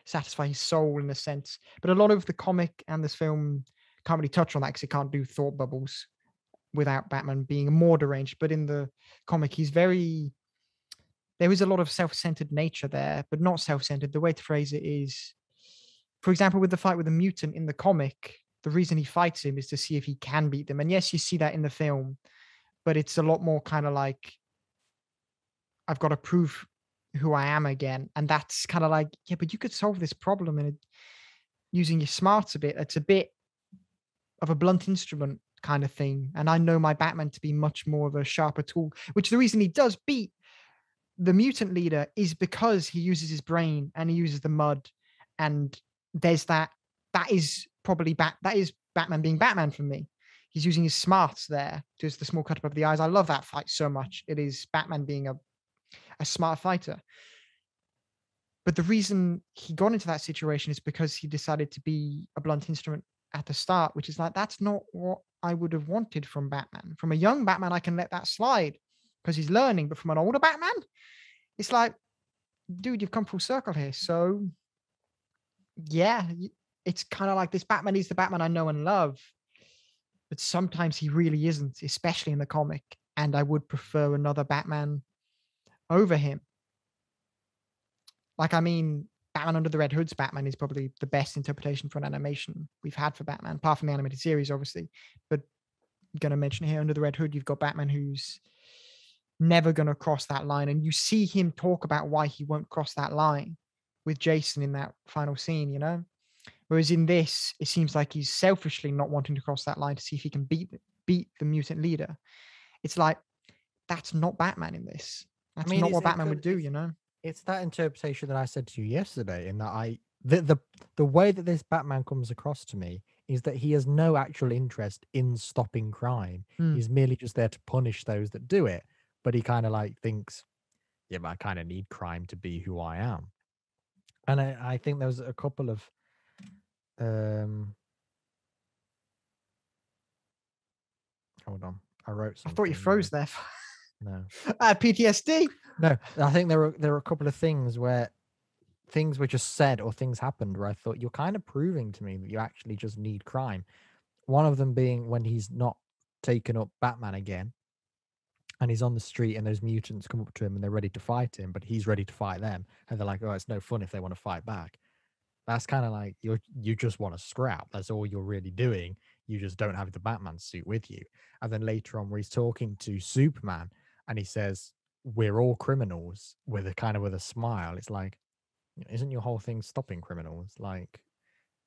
satisfy his soul in a sense. But a lot of the comic and this film can't really touch on that because it can't do thought bubbles without Batman being more deranged. But in the comic, there is a lot of self-centered nature there, but not self-centered. The way to phrase it is, for example, with the fight with the mutant in the comic, the reason he fights him is to see if he can beat them. And yes, you see that in the film, but it's a lot more kind of like, I've got to prove who I am again. And that's kind of like, yeah, but you could solve this problem using your smarts a bit. It's a bit of a blunt instrument kind of thing. And I know my Batman to be much more of a sharper tool, which the reason he does beat the mutant leader is because he uses his brain and he uses the mud. And there's that is Batman being Batman for me. He's using his smarts there, just the small cut above the eyes. I love that fight so much. It is Batman being a smart fighter. But the reason he got into that situation is because he decided to be a blunt instrument at the start, which is like, that's not what I would have wanted from Batman. From a young Batman, I can let that slide because he's learning. But from an older Batman, it's like, dude, you've come full circle here. So yeah, it's kind of like, this Batman is the Batman I know and love. But sometimes he really isn't, especially in the comic. And I would prefer another Batman over him. Like, I mean, Batman Under the Red Hood's Batman is probably the best interpretation for an animation we've had for Batman, apart from the animated series, obviously. But going to mention here, under the Red Hood, you've got Batman who's never going to cross that line. And you see him talk about why he won't cross that line with Jason in that final scene, you know? Whereas in this, it seems like he's selfishly not wanting to cross that line to see if he can beat the mutant leader. It's like, that's not Batman in this. That's not what Batman would do, you know? It's that interpretation that I said to you yesterday, in that the way that this Batman comes across to me is that he has no actual interest in stopping crime. He's merely just there to punish those that do it. But he kind of like thinks, yeah, but I kind of need crime to be who I am. And I think there was a couple of hold on, I wrote something. I thought you froze there. No. PTSD. No, I think there were a couple of things where things were just said or things happened where I thought, you're kind of proving to me that you actually just need crime. One of them being when he's not taken up Batman again and he's on the street and those mutants come up to him and they're ready to fight him, but he's ready to fight them. And they're like, oh, it's no fun if they want to fight back. That's kind of like, you just want to scrap. That's all you're really doing. You just don't have the Batman suit with you. And then later on where he's talking to Superman and he says, we're all criminals, with a smile. It's like, isn't your whole thing stopping criminals? Like,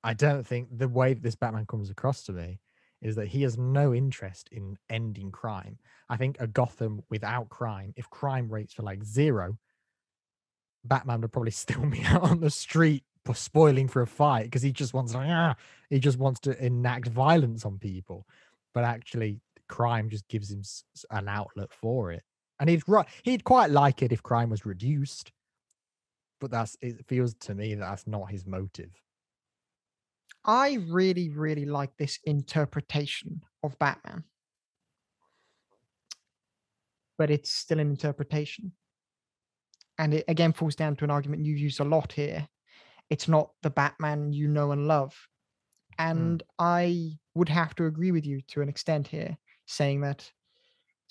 I don't think the way that this Batman comes across to me is that he has no interest in ending crime. I think a Gotham without crime, if crime rates were like 0, Batman would probably still be out on the street spoiling for a fight because he just wants to enact violence on people. But actually, crime just gives him an outlet for it. And he'd quite like it if crime was reduced. But it feels to me that's not his motive. I really, really like this interpretation of Batman. But it's still an interpretation. And it again falls down to an argument you use a lot here. It's not the Batman you know and love. And I would have to agree with you to an extent here, saying that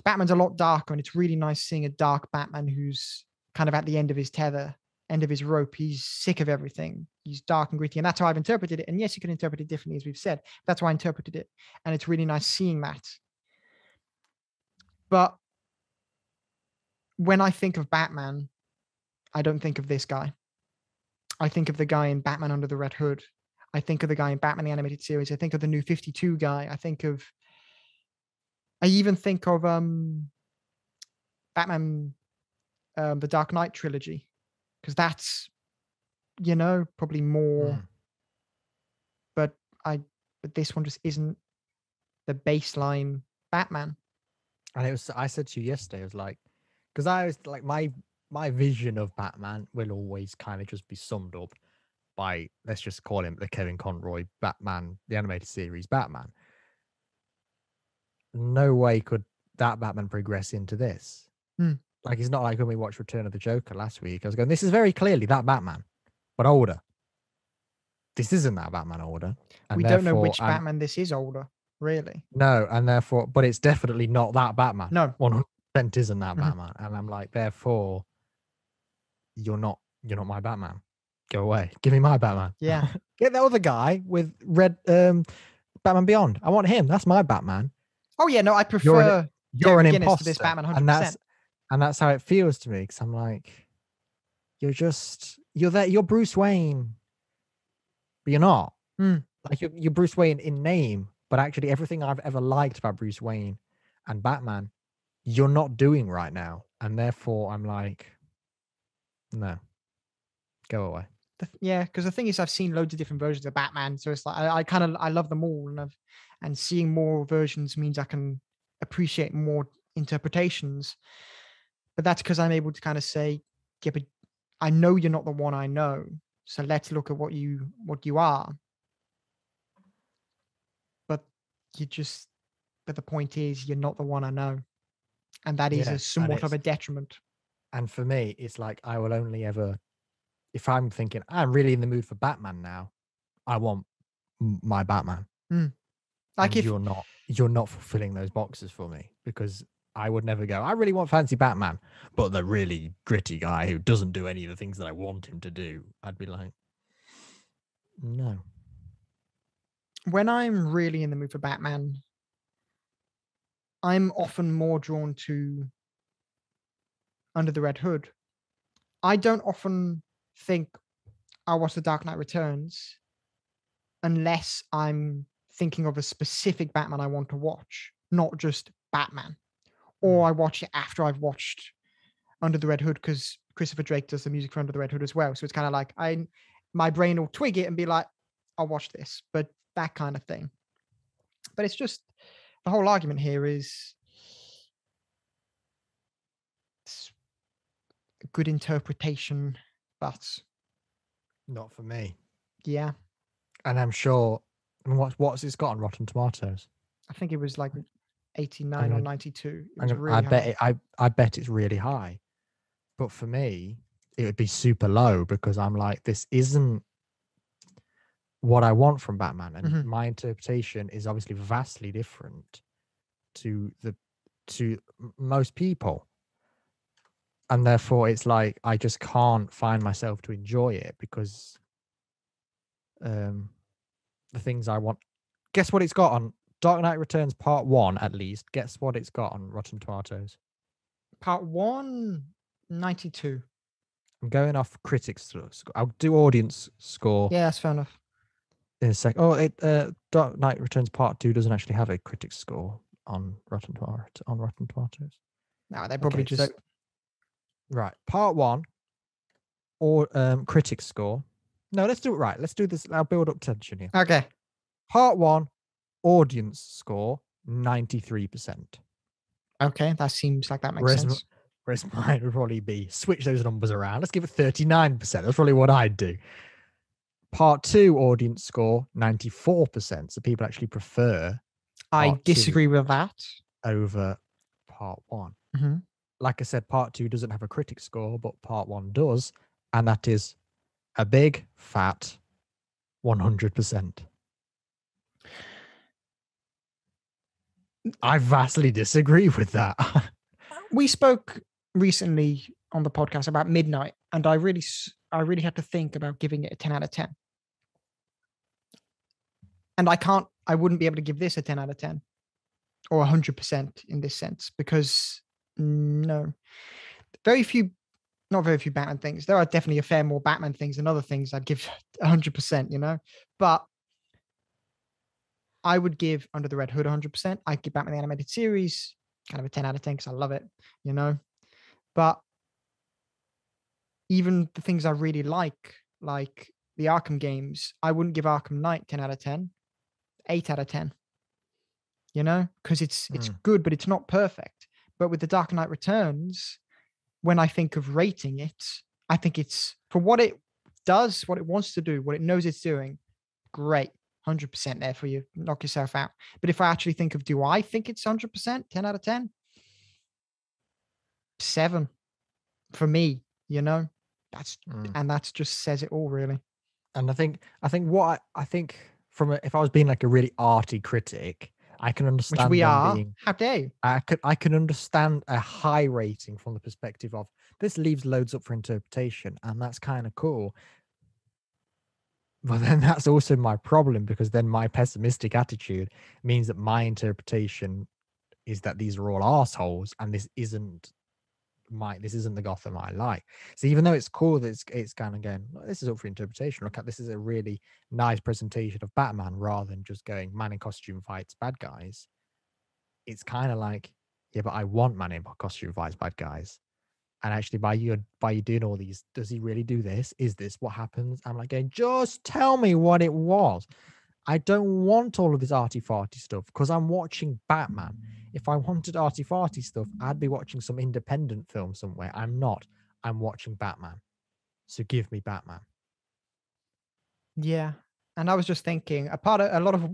Batman's a lot darker, and it's really nice seeing a dark Batman who's kind of at the end of his tether, end of his rope. He's sick of everything. He's dark and gritty. And that's how I've interpreted it. And yes, you can interpret it differently, as we've said. That's how I interpreted it. And it's really nice seeing that. But when I think of Batman, I don't think of this guy. I think of the guy in Batman Under the Red Hood. I think of the guy in Batman the Animated Series. I think of the New 52 guy. I even think of Batman, the Dark Knight trilogy, because that's, probably more. But this one just isn't the baseline Batman. And I said to you yesterday, I was like, because I was like, my vision of Batman will always kind of just be summed up by, let's just call him the Kevin Conroy Batman, the animated series Batman. No way could that Batman progress into this. Like, it's not like when we watched Return of the Joker last week. I was going, this is very clearly that Batman, but older. This isn't that Batman older. And we don't know which Batman this is older, really. No, and therefore, but it's definitely not that Batman. No. 100% isn't that Batman. And I'm like, therefore, you're not my Batman. Go away. Give me my Batman. Yeah. Get the other guy with red Batman Beyond. I want him. That's my Batman. Oh yeah, no, I prefer you're an imposter to this Batman 100%. And that's how it feels to me, because I'm like, you're Bruce Wayne, but you're not. Like you're Bruce Wayne in name, but actually everything I've ever liked about Bruce Wayne and Batman, you're not doing right now. And therefore I'm like, no, go away. Yeah, because the thing is, I've seen loads of different versions of Batman, so it's like I love them all, and seeing more versions means I can appreciate more interpretations. But that's because I'm able to kind of say, yeah, but I know you're not the one I know, so let's look at what you are. But the point is, you're not the one I know, and that is a somewhat of a detriment. And for me, it's like, I will only ever, if I'm thinking I'm really in the mood for Batman now, I want my Batman. Like, if you're not fulfilling those boxes for me, because I would never go, I really want fancy Batman, but the really gritty guy who doesn't do any of the things that I want him to do, I'd be like, no. When I'm really in the mood for Batman, I'm often more drawn to Under the Red Hood. I don't often think I'll watch The Dark Knight Returns unless I'm thinking of a specific Batman I want to watch, not just Batman. Or I watch it after I've watched Under the Red Hood because Christopher Drake does the music for Under the Red Hood as well. So it's kind of like my brain will twig it and be like, I'll watch this, but that kind of thing. But it's just the whole argument here is it's a good interpretation, but Not for me. yeah, And I'm sure. And what's it's got on Rotten Tomatoes? I think it was like 89 or 92. It was I really bet high. I bet it's really high. But for me, it would be super low because I'm like, this isn't what I want from Batman, and my interpretation is obviously vastly different to most people, and therefore it's like I just can't find myself to enjoy it because the things I want. Guess what it's got on Dark Knight Returns Part 1, at least. Guess what it's got on Rotten Tomatoes. Part 1, 92. I'm going off critics score. I'll do audience score Yeah, that's fair enough. in a sec. Dark Knight Returns Part 2 doesn't actually have a critics score on Rotten Tomatoes. No, they probably Okay, just right. Part 1 or critics score. No, let's do it right. Let's do this. I'll build up tension here. okay. Part 1 audience score 93%. Okay, that seems like that makes sense. Whereas mine would probably be switch those numbers around. Let's give it 39%. That's probably what I'd do. Part 2 audience score 94%. So people actually prefer. I disagree with that. Over Part 1. Mm-hmm. Like I said, Part 2 doesn't have a critic score, but Part 1 does, and that is a big fat 100%. I vastly disagree with that. We spoke recently on the podcast about Midnight, and I really had to think about giving it a 10 out of 10. And I wouldn't be able to give this a 10 out of 10 or 100% in this sense because no, not very few Batman things. There are definitely a fair more Batman things than other things I'd give 100%, but I would give Under the Red Hood 100%. I'd give Batman the Animated Series kind of a 10 out of 10 because I love it, But even the things I really like the Arkham games, I wouldn't give Arkham Knight 10 out of 10, 8 out of 10, because it's good, but it's not perfect. But with the Dark Knight Returns, when I think of rating it, I think it's for what it does, what it wants to do, what it knows it's doing. Great. 100% there for you. Knock yourself out. But if I actually think of, do I think it's 100%, 10 out of 10? 7 for me, and that's just says it all really. And I think from if I was being like a really arty critic, I can understand. Which we are. How dare you? I can understand a high rating from the perspective of this leaves loads up for interpretation, and that's kind of cool. But then that's also my problem because then my pessimistic attitude means that my interpretation is that these are all assholes and this isn't the Gotham I like. So even though it's cool that it's kind of going, this is up for interpretation. Look at this is a really nice presentation of Batman rather than just going man in costume fights bad guys. It's kind of like, yeah, but I want man in costume fights bad guys. And actually, by you doing all these, does he really do this? Is this what happens? I'm like going, just tell me what it was. I don't want all of this arty-farty stuff because I'm watching Batman. If I wanted arty-farty stuff, I'd be watching some independent film somewhere. I'm not. I'm watching Batman. So give me Batman. Yeah. And I was just thinking, a lot of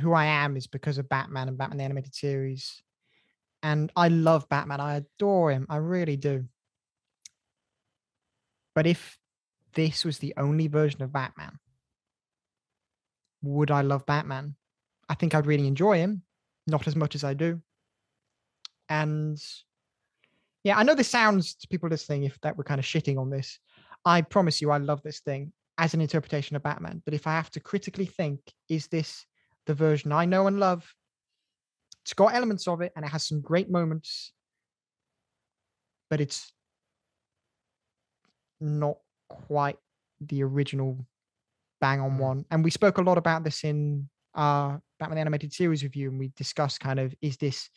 who I am is because of Batman and Batman the Animated Series. And I love Batman. I adore him. I really do. But if this was the only version of Batman, would I love Batman? I think I'd really enjoy him. Not as much as I do. And yeah, I know this sounds to people listening if that we're kind of shitting on this. I promise you I love this thing as an interpretation of Batman. But if I have to critically think, is this the version I know and love It's got elements of it and it has some great moments, but it's not quite the original bang on one. And we spoke a lot about this in our Batman animated series review, and we discussed kind of, is this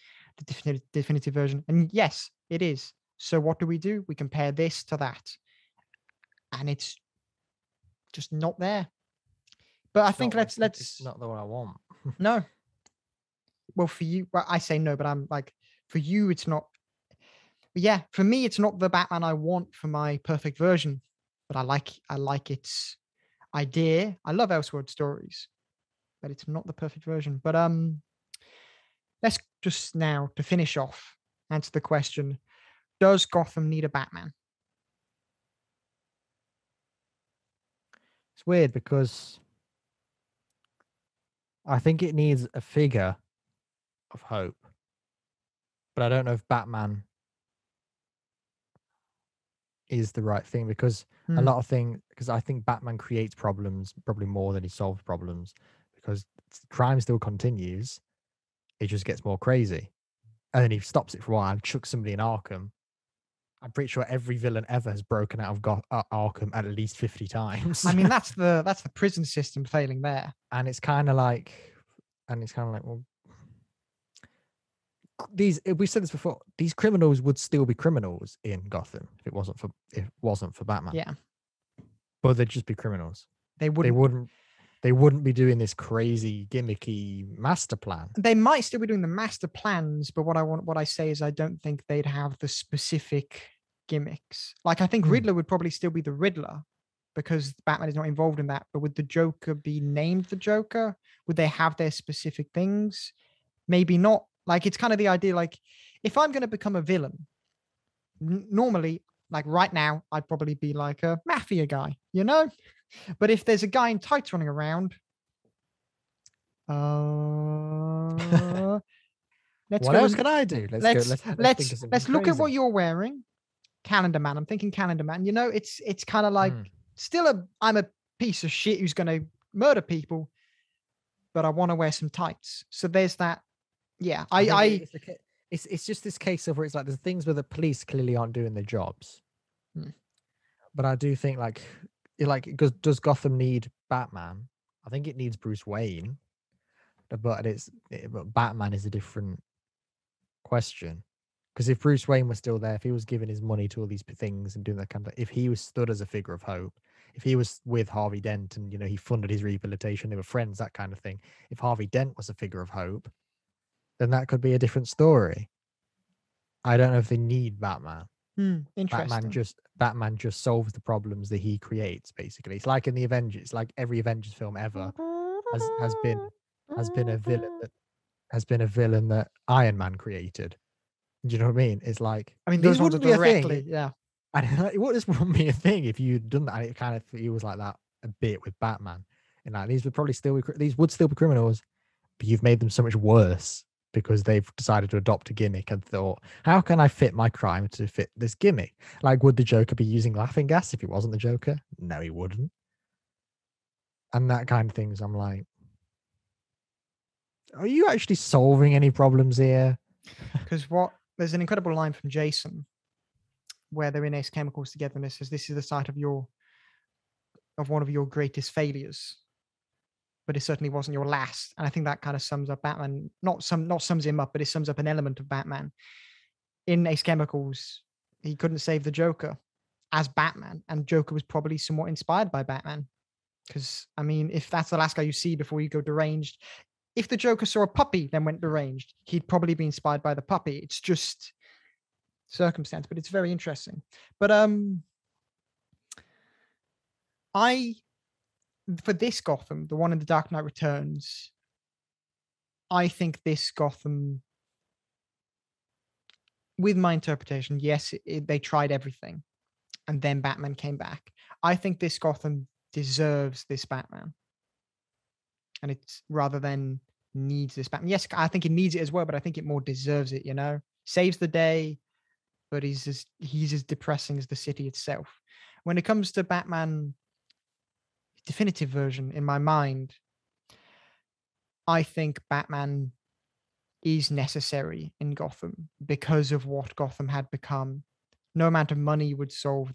the definitive version? And yes, it is. So what do? We compare this to that, and it's just not there. But I think let's it's not the one I want. No. Well, for you, well, I say no, but I'm like, for you, it's not. But yeah, for me, it's not the Batman I want for my perfect version. But I like its idea. I love Elseworld stories, but it's not the perfect version. But let's just now, to finish off, answer the question: does Gotham need a Batman? It's weird because I think it needs a figure of hope, but I don't know if Batman is the right thing, because a lot of things, because I think Batman creates problems probably more than he solves problems, because crime still continues. It just gets more crazy. And then he stops it for a while and chucks somebody in Arkham. I'm pretty sure every villain ever has broken out of Arkham at least 50 times. I mean, that's the prison system failing there. And it's kind of like, well, we said this before, these criminals would still be criminals in Gotham if it wasn't for Batman. Yeah. But they'd just be criminals. They wouldn't be doing this crazy gimmicky master plan. They might still be doing the master plans, but what I say is I don't think they'd have the specific gimmicks. Like, I think Riddler would probably still be the Riddler because Batman is not involved in that. But would the Joker be named the Joker? Would they have their specific things? Maybe not. Like, it's kind of the idea, like, if I'm going to become a villain, normally, like right now, I'd probably be like a mafia guy, you know? But if there's a guy in tights running around, what else can I do? Let's look at what you're wearing. Calendar Man. I'm thinking Calendar Man. You know, it's kind of like I'm a piece of shit who's going to murder people, but I want to wear some tights. So there's that. Yeah, it's just this case of where it's like there's things where the police clearly aren't doing their jobs. But I do think does Gotham need Batman? I think it needs Bruce Wayne, but Batman is a different question. Because if Bruce Wayne was still there, if he was giving his money to all these things and doing that kind of, if he was stood as a figure of hope, if he was with Harvey Dent and he funded his rehabilitation, they were friends, that kind of thing. If Harvey Dent was a figure of hope, then that could be a different story. I don't know if they need Batman. Interesting. Batman just solves the problems that he creates. Basically, it's like in the Avengers. Like every Avengers film ever has been a villain that Iron Man created. Do you know what I mean? It's like, I mean, this those ones wouldn't be directly, a thing. yeah. And it wouldn't be a thing if you'd done that. And it kind of feels like that a bit with Batman. And like these would still be criminals, but you've made them so much worse because they've decided to adopt a gimmick and thought, how can I fit my crime to fit this gimmick? Like, would the Joker be using laughing gas if he wasn't the Joker? No, he wouldn't. And that kind of things, I'm like, are you actually solving any problems here? Because there's an incredible line from Jason where they're in Ace Chemicals together, and it says, "This is the site of one of your greatest failures, but it certainly wasn't your last." And I think that kind of sums up Batman. Not sums him up, but it sums up an element of Batman. In Ace Chemicals, he couldn't save the Joker as Batman, and Joker was probably somewhat inspired by Batman. Because I mean, if that's the last guy you see before you go deranged, if the Joker saw a puppy then went deranged, he'd probably be inspired by the puppy. It's just circumstance, but it's very interesting. But for this Gotham, the one in The Dark Knight Returns, I think this Gotham, with my interpretation, yes, they tried everything, and then Batman came back. I think this Gotham deserves this Batman, and it's rather than needs this Batman. Yes, I think it needs it as well, but I think it more deserves it. Saves the day, but he's as depressing as the city itself. When it comes to Batman definitive version, in my mind, I think Batman is necessary in Gotham because of what Gotham had become. No amount of money would solve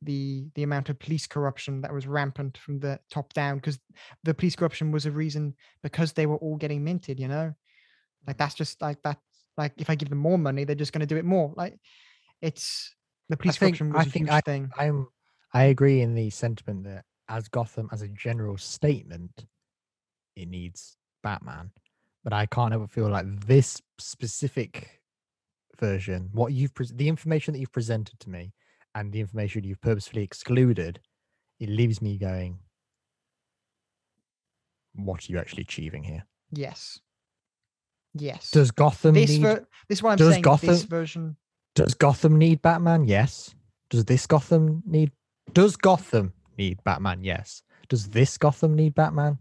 the amount of police corruption that was rampant from the top down, because the police corruption was a reason because they were all getting minted, you know? Like that's just like that. Like if I give them more money, they're just going to do it more. Like it's the police corruption was a huge thing. I agree in the sentiment that as Gotham, as a general statement, it needs Batman, but I can't ever feel like this specific version, the information that you've presented to me, and the information you've purposefully excluded, it leaves me going, what are you actually achieving here? Yes. Does Gotham this need? This is what I'm does saying. Gotham, this version. Does Gotham need Batman? Yes. Does Gotham need Batman? Yes. Does this Gotham need Batman?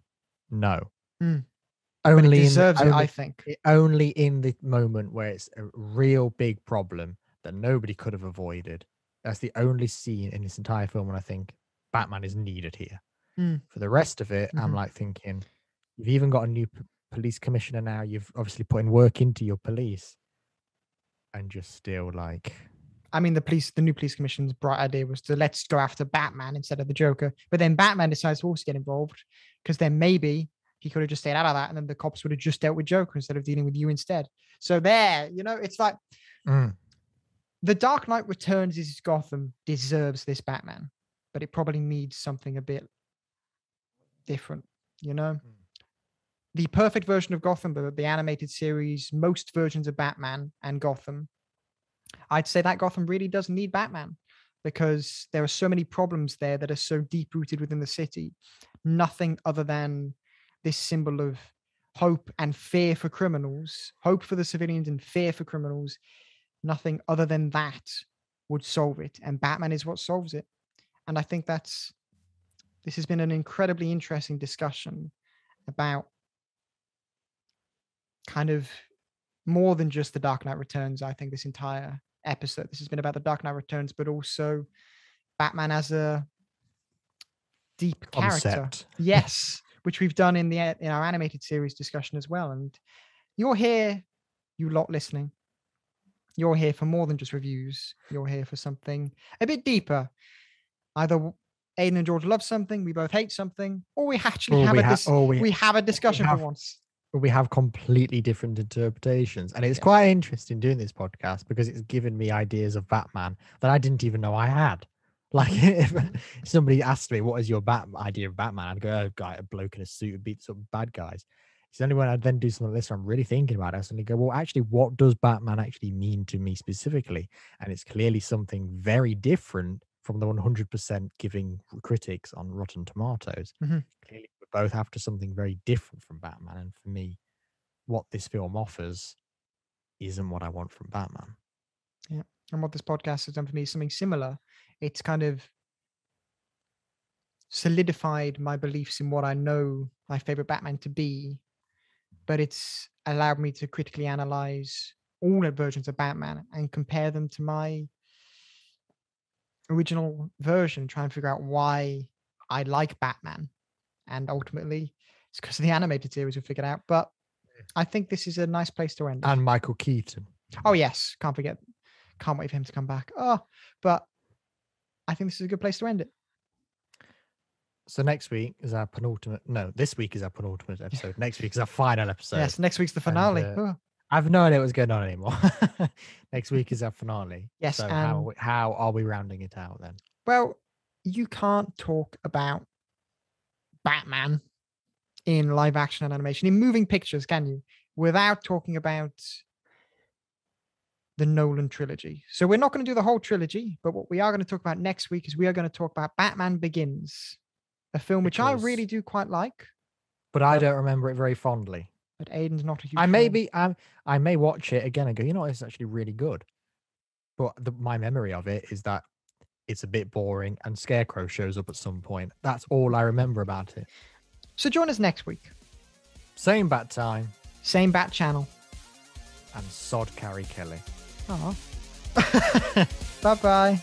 No. But it deserves it, I think. Only in the moment where it's a real big problem that nobody could have avoided. That's the only scene in this entire film when I think Batman is needed here. For the rest of it, I'm like thinking, you've even got a new police commissioner now. You've obviously put in work into your police. And just still like... I mean, the new police commissioner's bright idea was to let's go after Batman instead of the Joker. But then Batman decides to also get involved, because then maybe he could have just stayed out of that, and then the cops would have just dealt with Joker instead of dealing with you instead. So there, you know, it's like The Dark Knight Returns' Gotham deserves this Batman, but it probably needs something a bit different, you know? The perfect version of Gotham, the animated series, most versions of Batman and Gotham, I'd say that Gotham really does need Batman, because there are so many problems there that are so deep-rooted within the city. Nothing other than this symbol of hope and fear for criminals, hope for the civilians and fear for criminals. Nothing other than that would solve it. And Batman is what solves it. And I think this has been an incredibly interesting discussion about kind of more than just The Dark Knight Returns. I think this entire episode, this has been about The Dark Knight Returns, but also Batman as a deep character. Yes, which we've done in our animated series discussion as well. And you're here, you lot listening. You're here for more than just reviews. You're here for something a bit deeper. Either Aiden and George love something, we both hate something, or we actually have a discussion for once. We have completely different interpretations. And it's quite interesting doing this podcast, because it's given me ideas of Batman that I didn't even know I had. Like if somebody asked me, what is your idea of Batman? I'd go, a bloke in a suit who beats up bad guys. It's only when I'd then do something like this, I'm really thinking about it. I suddenly go, well, actually, what does Batman actually mean to me specifically? And it's clearly something very different from the 100% giving critics on Rotten Tomatoes. Clearly, we're both after something very different from Batman. And for me, what this film offers isn't what I want from Batman. Yeah. And what this podcast has done for me is something similar. It's kind of solidified my beliefs in what I know my favorite Batman to be, but it's allowed me to critically analyze all the versions of Batman and compare them to my original version, try and figure out why I like Batman. And ultimately, it's because of the animated series we figured out. But I think this is a nice place to end it. And Michael Keaton. Oh, yes. Can't wait for him to come back. But I think this is a good place to end it. So next week is our penultimate. No, this week is our penultimate episode. Next week is our final episode. Yes, next week's the finale. And, I have no idea what's going on anymore. Next week is our finale. Yes. So how are we rounding it out then? Well, you can't talk about Batman in live action and animation, in moving pictures, can you? Without talking about the Nolan trilogy. So we're not going to do the whole trilogy, but what we are going to talk about next week is we are going to talk about Batman Begins, a film which I really do quite like. But I don't remember it very fondly. But Aiden's not a huge fan. I may watch it again and go, you know, it's actually really good. But my memory of it is that it's a bit boring and Scarecrow shows up at some point. That's all I remember about it. So join us next week. Same bat time. Same bat channel. And sod Carrie Kelly. Bye-bye.